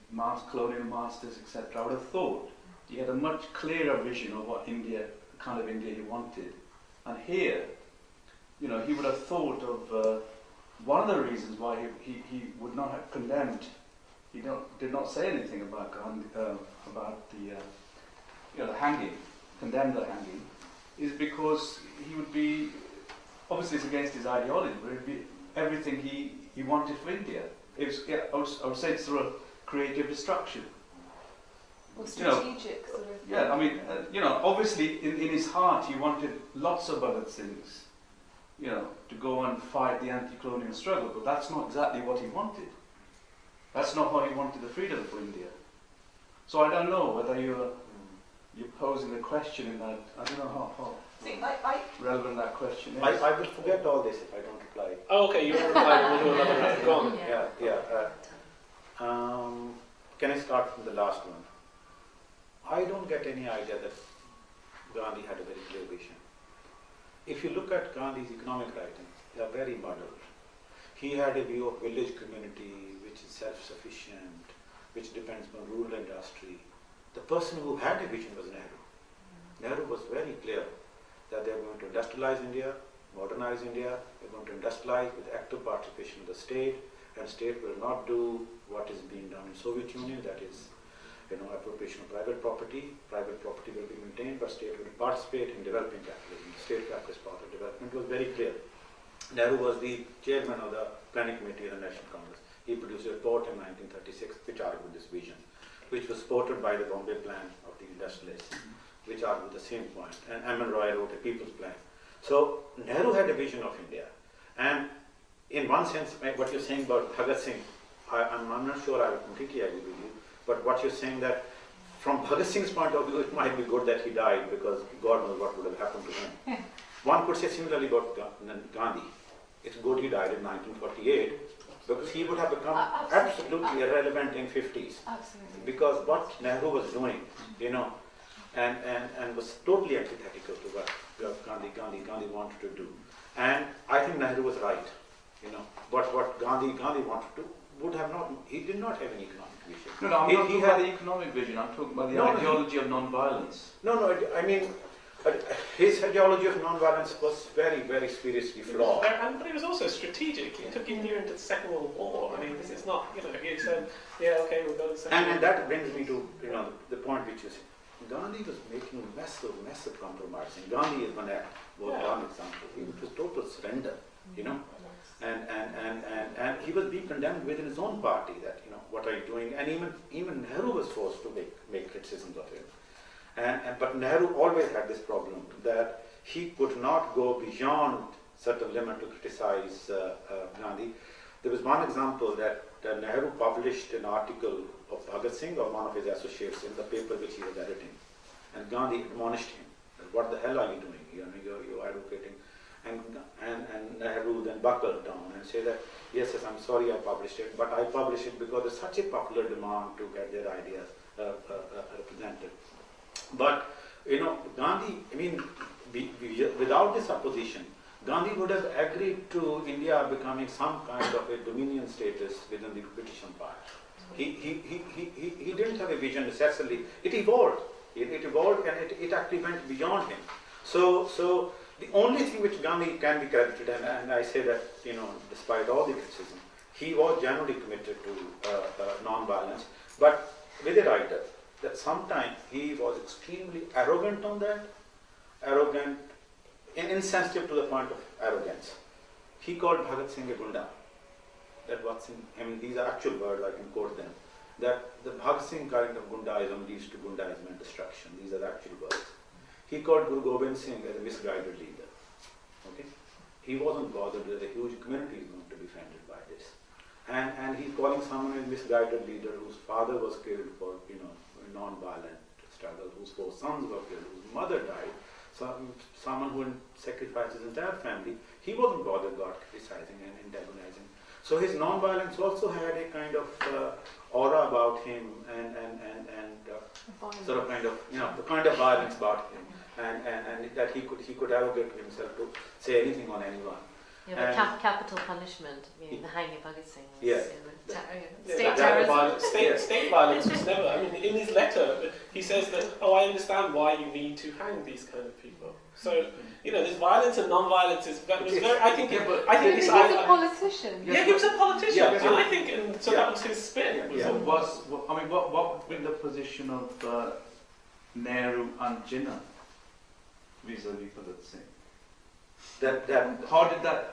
colonial masters, etc. I would have thought he had a much clearer vision of what India, the kind of India he wanted. And here, you know, he would have thought of one of the reasons why he would not have condemned. He did not say anything about Gandhi, about the you know, the hanging, condemn the hanging, is because he would be, obviously it's against his ideology, but it would be everything he wanted for India. I would say it's sort of creative destruction. Or strategic, you know, sort of. Yeah, I mean, you know, obviously in his heart he wanted lots of other things, you know, to go and fight the anti-colonial struggle, but that's not exactly what he wanted. That's not how he wanted the freedom for India. So I don't know whether you're posing a question in that. I don't know how relevant that question is. I will forget all this if I don't reply. Oh, okay, you want to reply to another round. Go on. Yeah. Can I start from the last one? I don't get any idea that Gandhi had a very clear vision. If you look at Gandhi's economic writings, they are very muddled. He had a view of village community, which is self-sufficient, which depends on rural industry. The person who had a vision was Nehru. Nehru was very clear that they are going to industrialize India, modernize India, they are going to industrialize with active participation of the state, and state will not do what is being done in Soviet Union, that is, you know, appropriation of private property. Private property will be maintained, but state will participate in developing capitalism. State capitalist part of development was very clear. Nehru was the chairman of the planning committee of the National Congress. He produced a report in 1936 which argued this vision, which was supported by the Bombay Plan of the industrialists, which argued the same point. And M.N. Roy wrote a People's Plan. So Nehru had a vision of India. And in one sense, what you're saying about Bhagat Singh, I'm not sure I would completely agree with you, but what you're saying that from Bhagat Singh's point of view, it might be good that he died because God knows what would have happened to him. One could say similarly about Gandhi. It's good he died in 1948 because he would have become absolutely irrelevant in 50s. Absolutely. Because what Nehru was doing, you know, and was totally antithetical to what Gandhi wanted to do. And I think Nehru was right, you know. But what Gandhi wanted to would have not. He did not have an economic vision. No, I'm not talking about the economic vision. I'm talking about the ideology of non-violence. No. I mean, his ideology of non-violence was very, very seriously flawed. But it was also strategic. He took India into the Second World War. I mean, this is not, you know, he said, yeah, okay, we'll go to the Second World War. And that brings me to, you know, the point which is, Gandhi was making massive compromising. Gandhi is one example. He was total surrender, you know. And he was being condemned within his own party that, you know, what are you doing? And even Nehru was forced to make criticisms of him. But Nehru always had this problem that he could not go beyond certain limit to criticize Gandhi. There was one example that Nehru published an article of Bhagat Singh or one of his associates in the paper which he was editing. And Gandhi admonished him, what the hell are you doing? You know, you're advocating. And Nehru then buckled down and said that, yes, I'm sorry I published it, but I published it because there's such a popular demand to get their ideas represented. But, you know, Gandhi, I mean, without this opposition, Gandhi would have agreed to India becoming some kind of a dominion status within the British Empire. He didn't have a vision necessarily. It evolved. It evolved and it actually went beyond him. So the only thing which Gandhi can be credited, and I say that, you know, despite all the criticism, he was generally committed to non-violence, but with a rider that sometimes he was extremely arrogant on that, insensitive to the point of arrogance. He called Bhagat Singh a gunda. That was I mean, these are actual words, I can quote them. That the Bhagat Singh kind of gundaism leads to gundaism and destruction. These are the actual words. He called Guru Gobind Singh as a misguided leader. Okay? He wasn't bothered that a huge community is going to be offended by this. And he's calling someone a misguided leader whose father was killed for, you know, non-violent struggle, whose 4 sons were killed, whose mother died, someone who sacrificed his entire family. He wasn't bothered about criticizing and antagonizing. So his non-violence also had a kind of aura about him and sort of kind of, you know, the kind of violence about him, and that he could arrogate himself to say anything on anyone. Yeah, but capital punishment, I mean, the hanging of Bhagat Singh was, Yeah. State terrorism. State violence was never, I mean, in his letter, he says that, I understand why you need to hang these kind of people. So, you know, this violence and non-violence is very, I think he was a politician. Yeah, he was a politician, Yeah. and I think, and so that was his spin. What would be the position of Nehru and Jinnah vis-a-vis Bhagat Singh? How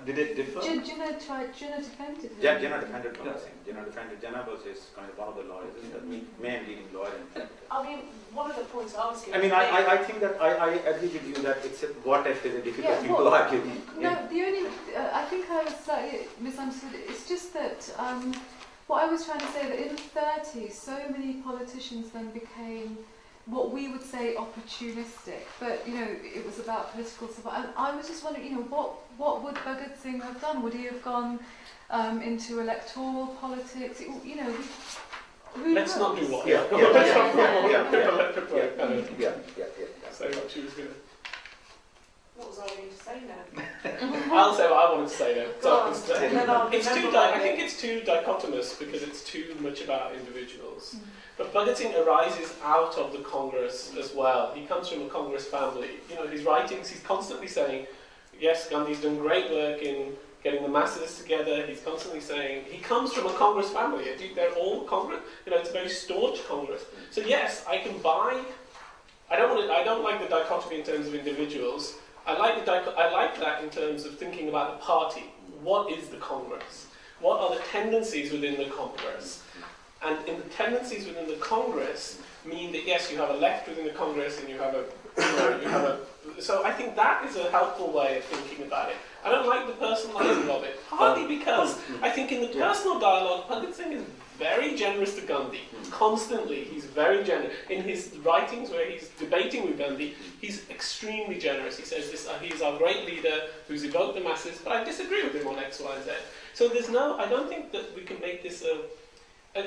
did it differ? Jinnah defended him. Jinnah defended Bhagat Singh. Jinnah was his kind of one of the lawyers, the main leading lawyer in fact. I mean, one of the points I was I mean, I think that I agree with you that it's what if is a difficult thing to argue. No, the only, I think I was slightly misunderstood. It's just that what I was trying to say, that in the 30s, so many politicians then became what we would say opportunistic, but, you know, it was about political survival. And I was just wondering, you know, what would Bhagat Singh have done? Would he have gone into electoral politics? You know, who Let's knows? not do what. Yeah. Say what she was going to. What was I going to say now? I'll say what I wanted to say then. Go on, and then I'll It's remember too. what I think it's too dichotomous because it's too much about individuals. But Bhagat Singh arises out of the Congress as well. He comes from a Congress family. You know, his writings, he's constantly saying, yes, Gandhi's done great work in getting the masses together. He's constantly saying, he comes from a Congress family. They're all Congress. You know, it's a very staunch Congress. So yes, I can buy. I don't like the dichotomy in terms of individuals. I like that in terms of thinking about the party. What is the Congress? what are the tendencies within the Congress? And in the tendencies within the Congress mean that yes, you have a left within the Congress and you have a, so I think that is a helpful way of thinking about it. I don't like the personalising of it, partly because I think in the personal dialogue, Bhagat Singh is very generous to Gandhi. Constantly, he's very generous. In his writings where he's debating with Gandhi, he's extremely generous. He says this, he's our great leader who's evoked the masses, but I disagree with him on X, Y, and Z. So there's no, I don't think that we can make this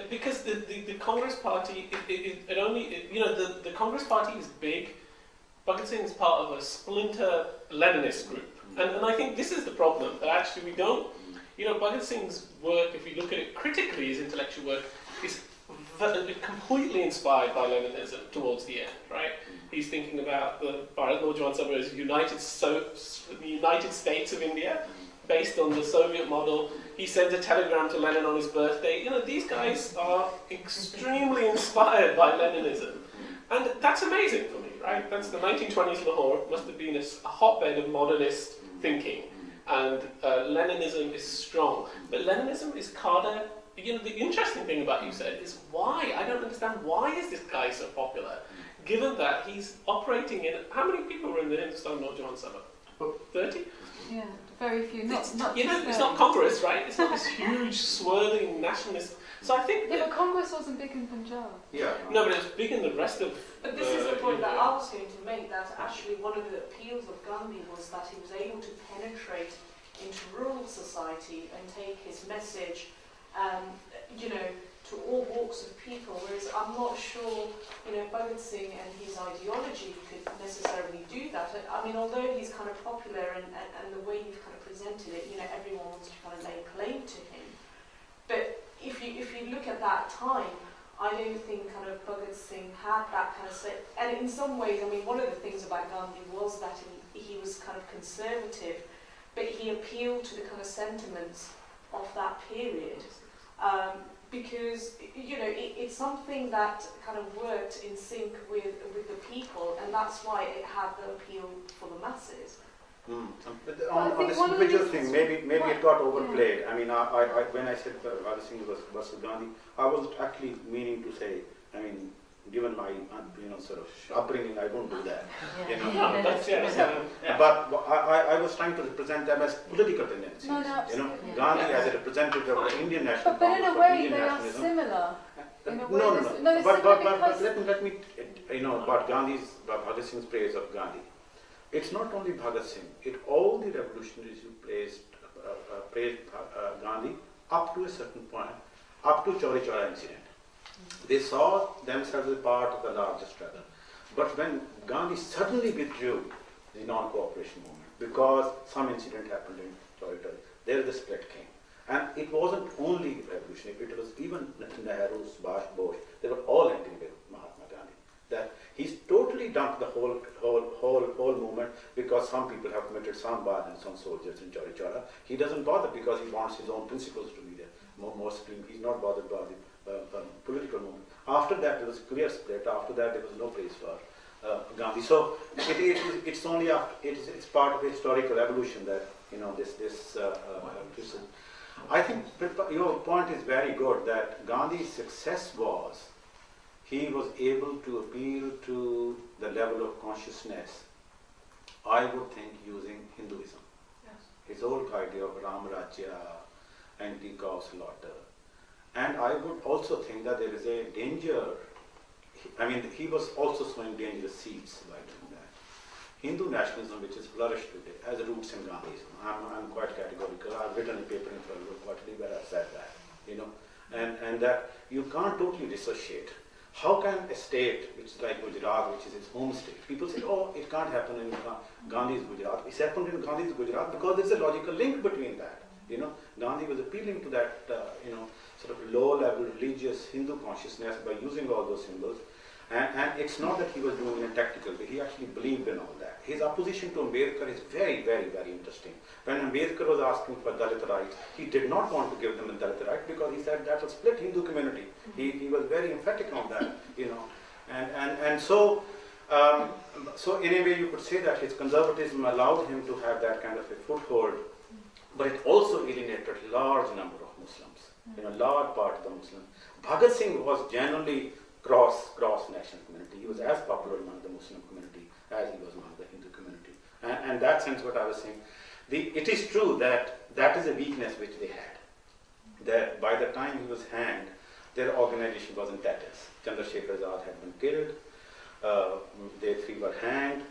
because the Congress Party, the Congress Party is big. Bhagat Singh is part of a splinter Leninist group. And I think this is the problem, that actually we don't, Bhagat Singh's work, if we look at it critically, his intellectual work, is completely inspired by Leninism towards the end, right? He's thinking about the Bharat Naujawan Sabha as the United States of India, based on the Soviet model. He sends a telegram to Lenin on his birthday. These guys are extremely inspired by Leninism. And that's amazing for me, right? That's the 1920s Lahore, must have been a hotbed of modernist thinking. And Leninism is strong. But Leninism is Carter. The interesting thing about you said is why? I don't understand why is this guy so popular, given that he's operating in, how many people were in the Hindustan Naujawan Sabha? 30? Yeah, very few. Not it's not Congress, right? It's not this huge, swirling nationalist. So I think... Yeah, but Congress wasn't big in Punjab. Yeah. No, but it was big in the rest of... But this is the point that I was going to make, that actually one of the appeals of Gandhi was that he was able to penetrate into rural society and take his message, to all walks of people, whereas I'm not sure, Bhagat Singh and his ideology could necessarily do that. I mean, although he's kind of popular and the way you've kind of presented it, everyone wants to kind of lay claim to him. But if you look at that time, I don't think kind of Bhagat Singh had that kind of and in some ways, I mean, one of the things about Gandhi was that he was kind of conservative, but he appealed to the kind of sentiments of that period. Because it's something that kind of worked in sync with the people, and that's why it had the appeal for the masses. But on this individual thing, maybe it got overplayed. I mean, I when I said Bhagat Singh versus Gandhi, I wasn't actually meaning to say. I mean, given my sort of upbringing, I don't do that. But I was trying to represent them as political tendencies. No, absolutely. Gandhi as a representative of the Indian national But in Congress, a way, Indian they are nationalism. similar. No. But let me about Bhagat Singh's praise of Gandhi. It's not only Bhagat Singh. All the revolutionaries who praised Gandhi up to a certain point, up to Chauri Chaura incident. They saw themselves as part of the larger struggle. But when Gandhi suddenly withdrew the non-cooperation movement because some incident happened in Chauri Chaura, there the split came. And it wasn't only revolutionary, it was even Nehru, Subhash Bose, they were all angry with Mahatma Gandhi. That he's totally dumped the whole movement because some people have committed some violence on soldiers in Chauri Chaura. He doesn't bother because he wants his own principles to be there. More supreme. He's not bothered by the political movement. After that, there was a clear split. After that, there was no praise for Gandhi. So it's part of the historical evolution that this. I think your point is very good that Gandhi's success was he was able to appeal to the level of consciousness. I would think using Hinduism. Yes. His old idea of Ram Rajya, anti-cow slaughter. And I would also think that there is a danger. I mean, he was also sowing dangerous seeds by doing that. Hindu nationalism, which has flourished today, has roots in Gandhism. I'm quite categorical. I've written a paper in February quarterly where I said that, and that you can't totally dissociate. How can a state, which is like Gujarat, which is its home state, people say, oh, it can't happen in Gandhi's Gujarat. It's happened in Gandhi's Gujarat because there's a logical link between that. Gandhi was appealing to that, sort of low-level religious Hindu consciousness by using all those symbols. And it's not that he was doing it in a tactical way. He actually believed in all that. His opposition to Ambedkar is very, very, very interesting. When Ambedkar was asking for Dalit rights, he did not want to give them the Dalit right because he said that will split Hindu community. He was very emphatic on that, And so in a way you could say that his conservatism allowed him to have that kind of a foothold, but it also alienated a large number of Muslims. Large part of the Muslims. Bhagat Singh was genuinely cross national community. He was as popular among the Muslim community as he was among the Hindu community. And that sense, what I was saying, it is true that is a weakness which they had. That by the time he was hanged, their organization was in tatters. Chandrasekhar Azad had been killed. They three were hanged.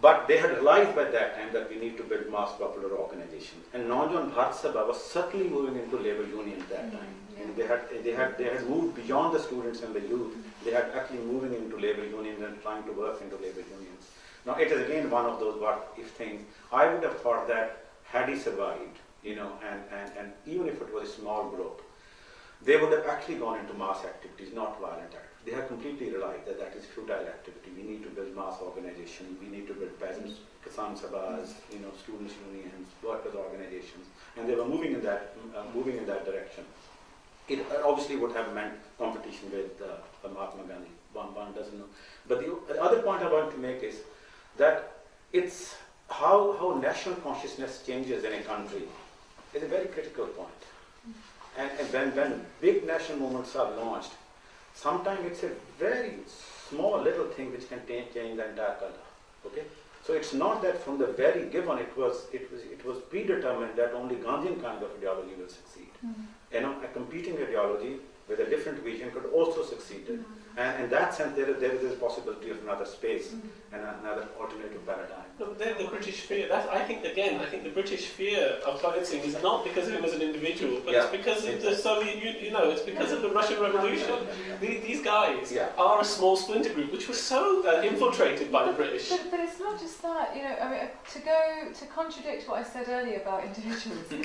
But they had realized by that time that we need to build mass popular organizations. And Naujawan Bharat Sabha was certainly moving into labor union at that time. They had moved beyond the students and the youth. They had actually moving into labor unions and trying to work into labor unions. Now it is again one of those what if things. I would have thought that had he survived, and even if it was a small group, they would have actually gone into mass activities, not violent activities. They have completely realized that is futile activity. We need to build mass organization. We need to build peasants, Kisan Sabhas, students' unions, workers' organizations, and they were moving in that direction. It obviously would have meant competition with Mahatma Gandhi. One doesn't know. But the other point I want to make is that it's how national consciousness changes in a country is a very critical point. And when big national movements are launched, sometimes it's a very small little thing which can change the entire color. Okay, so it's not that from the very given it was predetermined that only Gandhian kind of ideology will succeed. A competing ideology with a different vision could also succeed. And in that sense, there is a possibility of another space and another alternative paradigm. No, but then the British fear, I think the British fear of Bhagat Singh is not because of him as an individual, but it's because of the Soviet Union, it's because of the Russian Revolution. These guys are a small splinter group which was so infiltrated by the British. But it's not just that, to contradict what I said earlier about individualism,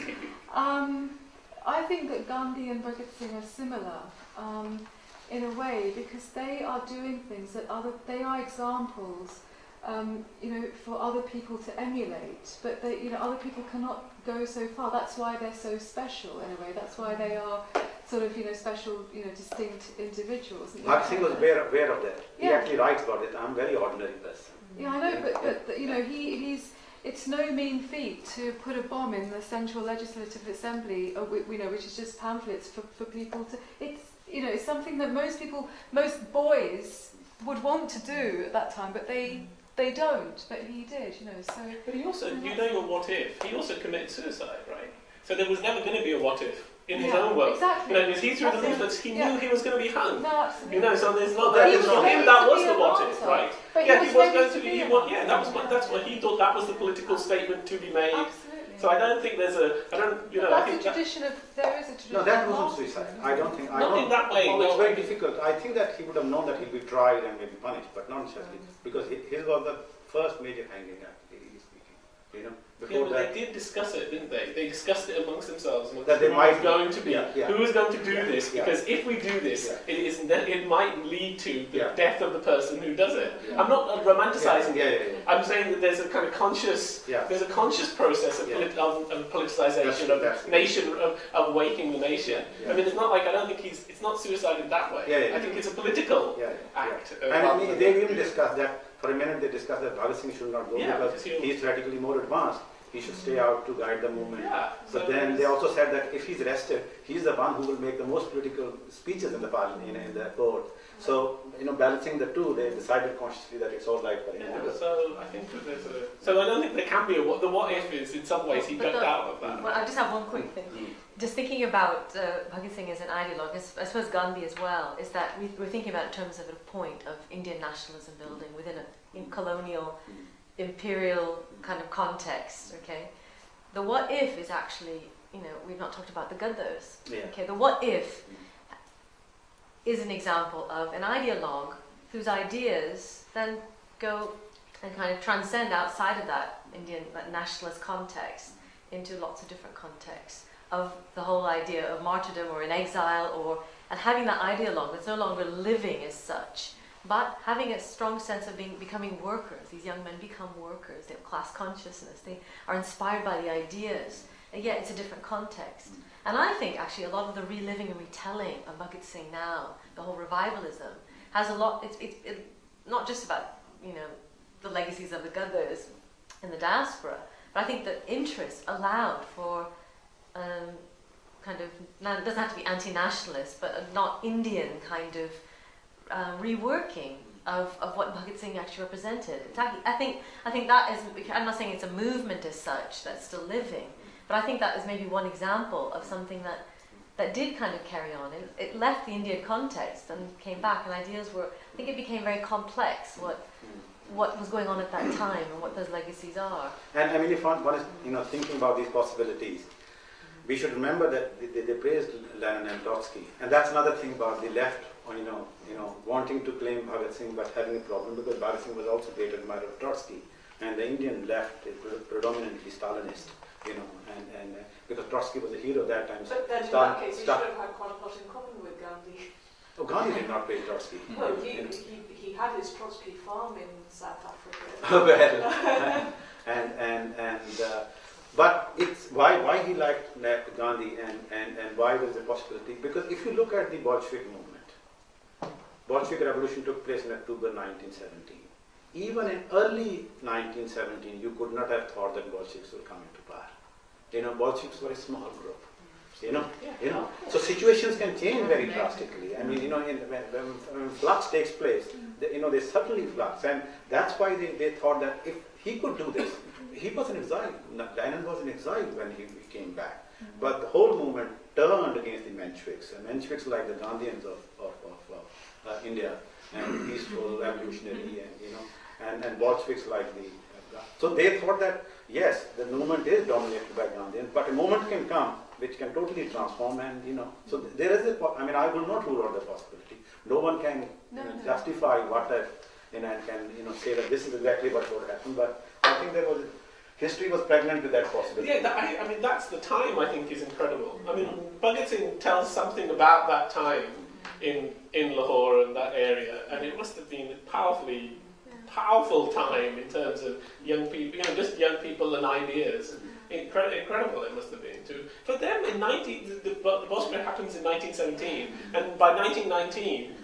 I think that Gandhi and Bhagat Singh are similar in a way because they are doing things that they are examples, for other people to emulate. But other people cannot go so far. That's why they're so special in a way. That's why they are sort of special, distinct individuals. Bhagat Singh was aware of that. He actually writes about it. I'm a very ordinary person. Yeah, I know, but he's. It's no mean feat to put a bomb in the Central Legislative Assembly, which is just pamphlets for people to. It's something that most boys would want to do at that time, but they don't. But he did, So. But he also, your what if? He also committed suicide, right? So there was never going to be a what if in his own world. Exactly. Because he threw the leaflets, he knew he was going to be hung. No, absolutely. So there's not that. For him, that was the what if, right? But he was going to be. That's what he thought. That was the political statement to be made. Absolutely. So I don't think there's a. There is a tradition. No, that wasn't suicide. I don't think. Not in that way. It's very difficult. I think that he would have known that he'd be tried and maybe punished, but not necessarily because his was the first major hanging, actually speaking. Before but they did discuss it, didn't they? They discussed it amongst themselves. That they might going to be who was going to do this, because if we do this, it might lead to the death of the person who does it. I'm not romanticizing it. I'm saying that there's a kind of conscious, there's a conscious process of politicization of the nation, of waking the nation. I mean, it's not like I don't think it's not suicide in that way. I think it's a political act. I mean, they even discussed that. For a minute, they discussed that Bhagat Singh should not go because he's theoretically more advanced. He should stay out to guide the movement. But then they also said that if he's arrested, he's the one who will make the most political speeches in the parliament, in the court. So, balancing the two, they decided consciously that it's all right for him. So I think that there's a. So I don't think there can be the what if is in some ways he ducked out of that. Well, I just have one quick thing. Just thinking about Bhagat Singh as an ideologue, I suppose Gandhi as well, is that we're thinking about it in terms of a point of Indian nationalism building within a colonial, imperial kind of context, okay? The what if is actually, we've not talked about the Gaddars. Okay, the what if is an example of an ideologue whose ideas then go and kind of transcend outside of that Indian nationalist context into lots of different contexts of the whole idea of martyrdom or in exile and having that ideologue that's no longer living as such, but having a strong sense of becoming workers. These young men become workers. They have class consciousness. They are inspired by the ideas, and yet it's a different context. And I think actually a lot of the reliving and retelling of Bhagat Singh now, the whole revivalism, has a lot. It's not just about the legacies of the Gaddars in the diaspora, but I think the interest allowed for kind of, doesn't have to be anti-nationalist, but a not Indian kind of reworking of what Bhagat Singh actually represented. I think that is, I'm not saying it's a movement as such that's still living, but I think that is maybe one example of something that did kind of carry on. It left the Indian context and came back, and ideas were, I think it became very complex what was going on at that time and what those legacies are. And I mean, if one is thinking about these possibilities, we should remember that they praised Lenin and Trotsky, and that's another thing about the left, wanting to claim Bhagat Singh but having a problem, because Bhagat Singh was also a great admirer of Trotsky, and the Indian left is predominantly Stalinist, and because Trotsky was a hero at that time. But then in that case, he should have had quite a lot in common with Gandhi. Oh, Gandhi did not praise Trotsky. Well, he had his Trotsky farm in South Africa. Well, but it's why he liked Gandhi and why was the possibility, because if you look at the Bolshevik movement, Bolshevik revolution took place in October 1917. Even in early 1917, you could not have thought that Bolsheviks would come into power. Bolsheviks were a small group. So situations can change very drastically. I mean, when flux takes place, they suddenly flux, and that's why they thought that if he could do this, he was in exile. Lenin was in exile when he came back, but the whole movement turned against the Mensheviks, and Mensheviks like the Gandhians of India, and peaceful, revolutionary, and Bolsheviks like the. So they thought that yes, the movement is dominated by Gandhians, but a moment can come which can totally transform, and so there is I will not rule out the possibility. No one can justify what and can say that this is exactly what would happen, but I think history was pregnant with that possibility. Yeah, I mean that's the time I think is incredible. I mean Bhagat Singh tells something about that time in Lahore and that area, and it must have been a powerful time in terms of young people, just young people and ideas. Incredible it must have been too. For them, the Bolshevik happens in 1917, and by 1919,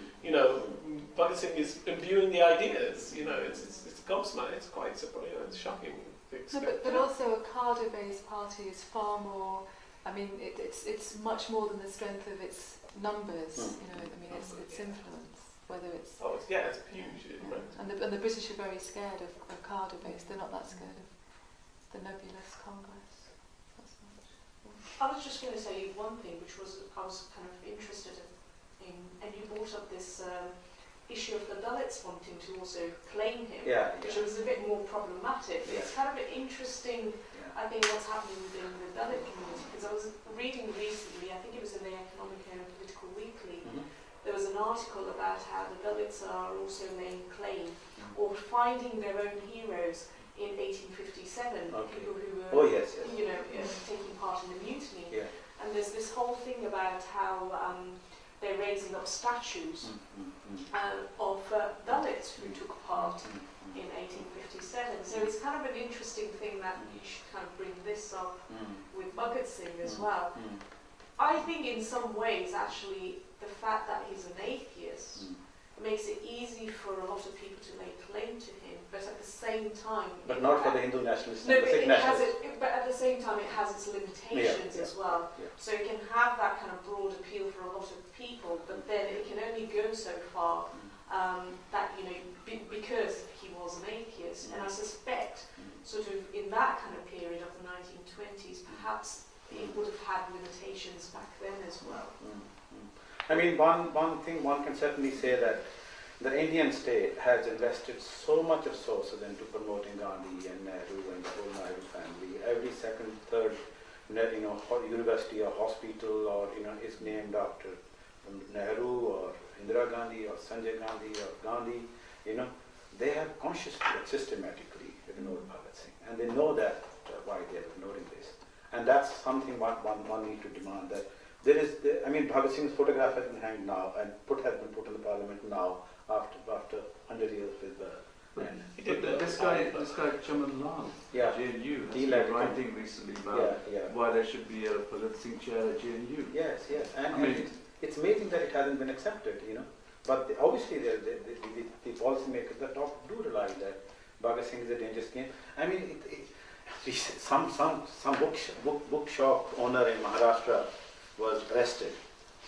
Bhagat Singh is imbuing the ideas. It's gobsmacked. It's quite it's shocking. No, but also a Cardiff-based party is far more. I mean, it's much more than the strength of its numbers. Its influence. Whether it's it's huge. Yeah. And the British are very scared of Cardiff-based. They're not that scared of the nebulous Congress. That's much. I was just going to say one thing, which was I was kind of interested in, and you brought up this issue of the Dalits wanting to also claim him, which was a bit more problematic. Yeah. It's kind of interesting, I think, what's happening within the Dalit community, because I was reading recently, I think it was in the Economic and Political Weekly, there was an article about how the Dalits are also laying claim or finding their own heroes in 1857, people who were taking part in the mutiny. Yeah. And there's this whole thing about how they're raising up statues of Dalits who took part in 1857. So it's kind of an interesting thing that you should kind of bring this up with Bhagat Singh as well. I think in some ways, actually, the fact that he's an atheist makes it easy for a lot of people to lay claim to him, but at the same time... But not for the Hindu nationalists. No, but at the same time it has its limitations as well. Yeah. So it can have that kind of broad appeal for a lot of people, but then it can only go so far that, because he was an atheist. And I suspect, sort of in that kind of period of the 1920s, perhaps it would have had limitations back then as well. I mean, one thing one can certainly say that the Indian state has invested so much resources into promoting Gandhi and Nehru and the whole Nehru family. Every second, third, university or hospital or is named after Nehru or Indira Gandhi or Sanjay Gandhi or Gandhi. They have consciously and systematically ignored Bhagat Singh, and they know that why they are ignoring this. And that's something one needs to demand, that there is, Bhagat Singh's photograph has been hanged now and has been put in the parliament now after 100 years with this guy Chaman Lal, JNU, has been writing recently about why there should be a Bhagat Singh chair at JNU. Yes, and it's amazing that it hasn't been accepted, But obviously the policymakers at the top do realize that Bhagat Singh is a dangerous game. Some bookshop owner in Maharashtra, was arrested,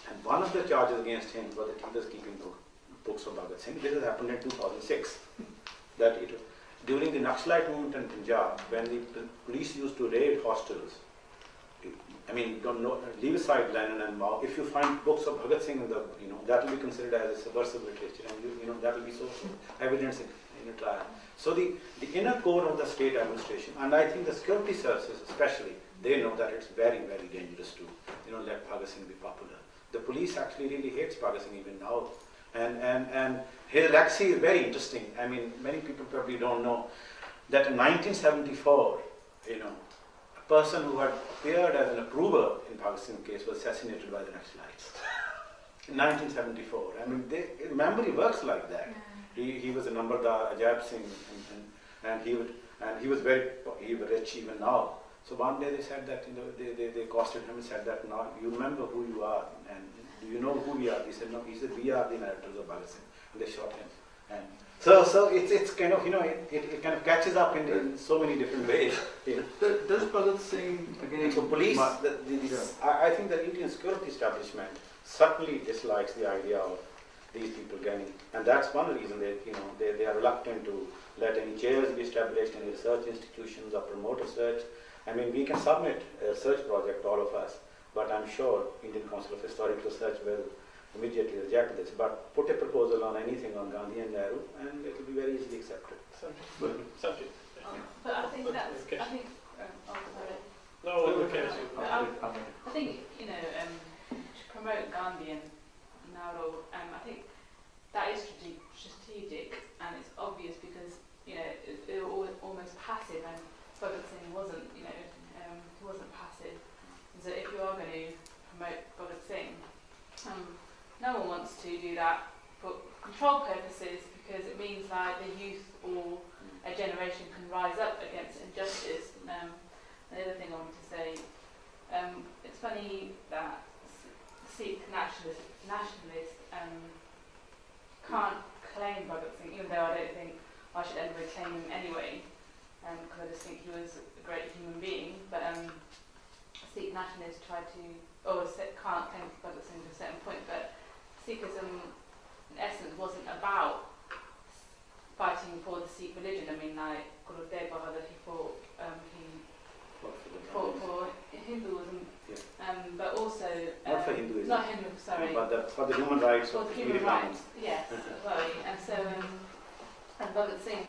and one of the charges against him was that he was keeping books of Bhagat Singh. This has happened in 2006. During the Naxalite movement in Punjab, when the police used to raid hostels, I mean, don't know, leave aside Lenin and Mao. If you find books of Bhagat Singh in the, that will be considered as a subversive literature, and that will be source of evidence in a trial. So the inner core of the state administration, and I think the security services especially, they know that it's very, very dangerous to, let Bhagat Singh be popular. The police actually really hates Bhagat Singh even now, and his legacy is very interesting. I mean, many people probably don't know that in 1974, a person who had appeared as an approver in Bhagat Singh's case was assassinated by the Naxalites. In 1974. I mean, memory works like that. He was a Nambardar, Ajab Singh, and he was very rich even now. So one day they said that, they accosted him and said that, now you remember who you are, and do you know who we are? He said, no. He said, we are the narrators of Bhagat Singh. And they shot him. And so it's kind of, it kind of catches up in so many different ways. Does Bhagat Singh, again... So police, I think the Indian security establishment certainly dislikes the idea of these people getting, and that's one reason they are reluctant to let any chairs be established in research institutions or promote research. I mean, we can submit a research project, all of us, but I'm sure Indian Council of Historical Research will immediately reject this. But put a proposal on anything on Gandhi and Nehru, and it will be very easily accepted. Subject. But I think that's, Okay. I think, oh, sorry. No, okay. I think, to promote Gandhi and Nehru, I think that is strategic, and it's obvious because, they were almost passive, and Bhagat Singh wasn't, he wasn't passive. So if you are going to promote Bhagat Singh, no one wants to do that for control purposes, because it means like the youth or a generation can rise up against injustice. The other thing I want to say, it's funny that Sikh nationalists can't claim Bhagat Singh, even though I don't think I should ever claim him anyway, because I just think he was a great human being. But Sikh nationalists try to, can't claim Bhagat Singh to a certain point, but Sikhism in essence wasn't about fighting for the Sikh religion. I mean, like Guru Tegh Bahadur, he fought for Hinduism, but also Not for Hinduism. Not Hindu, sorry. But for the human rights For of the human rights, yes, sorry. And so, and Bhagat Singh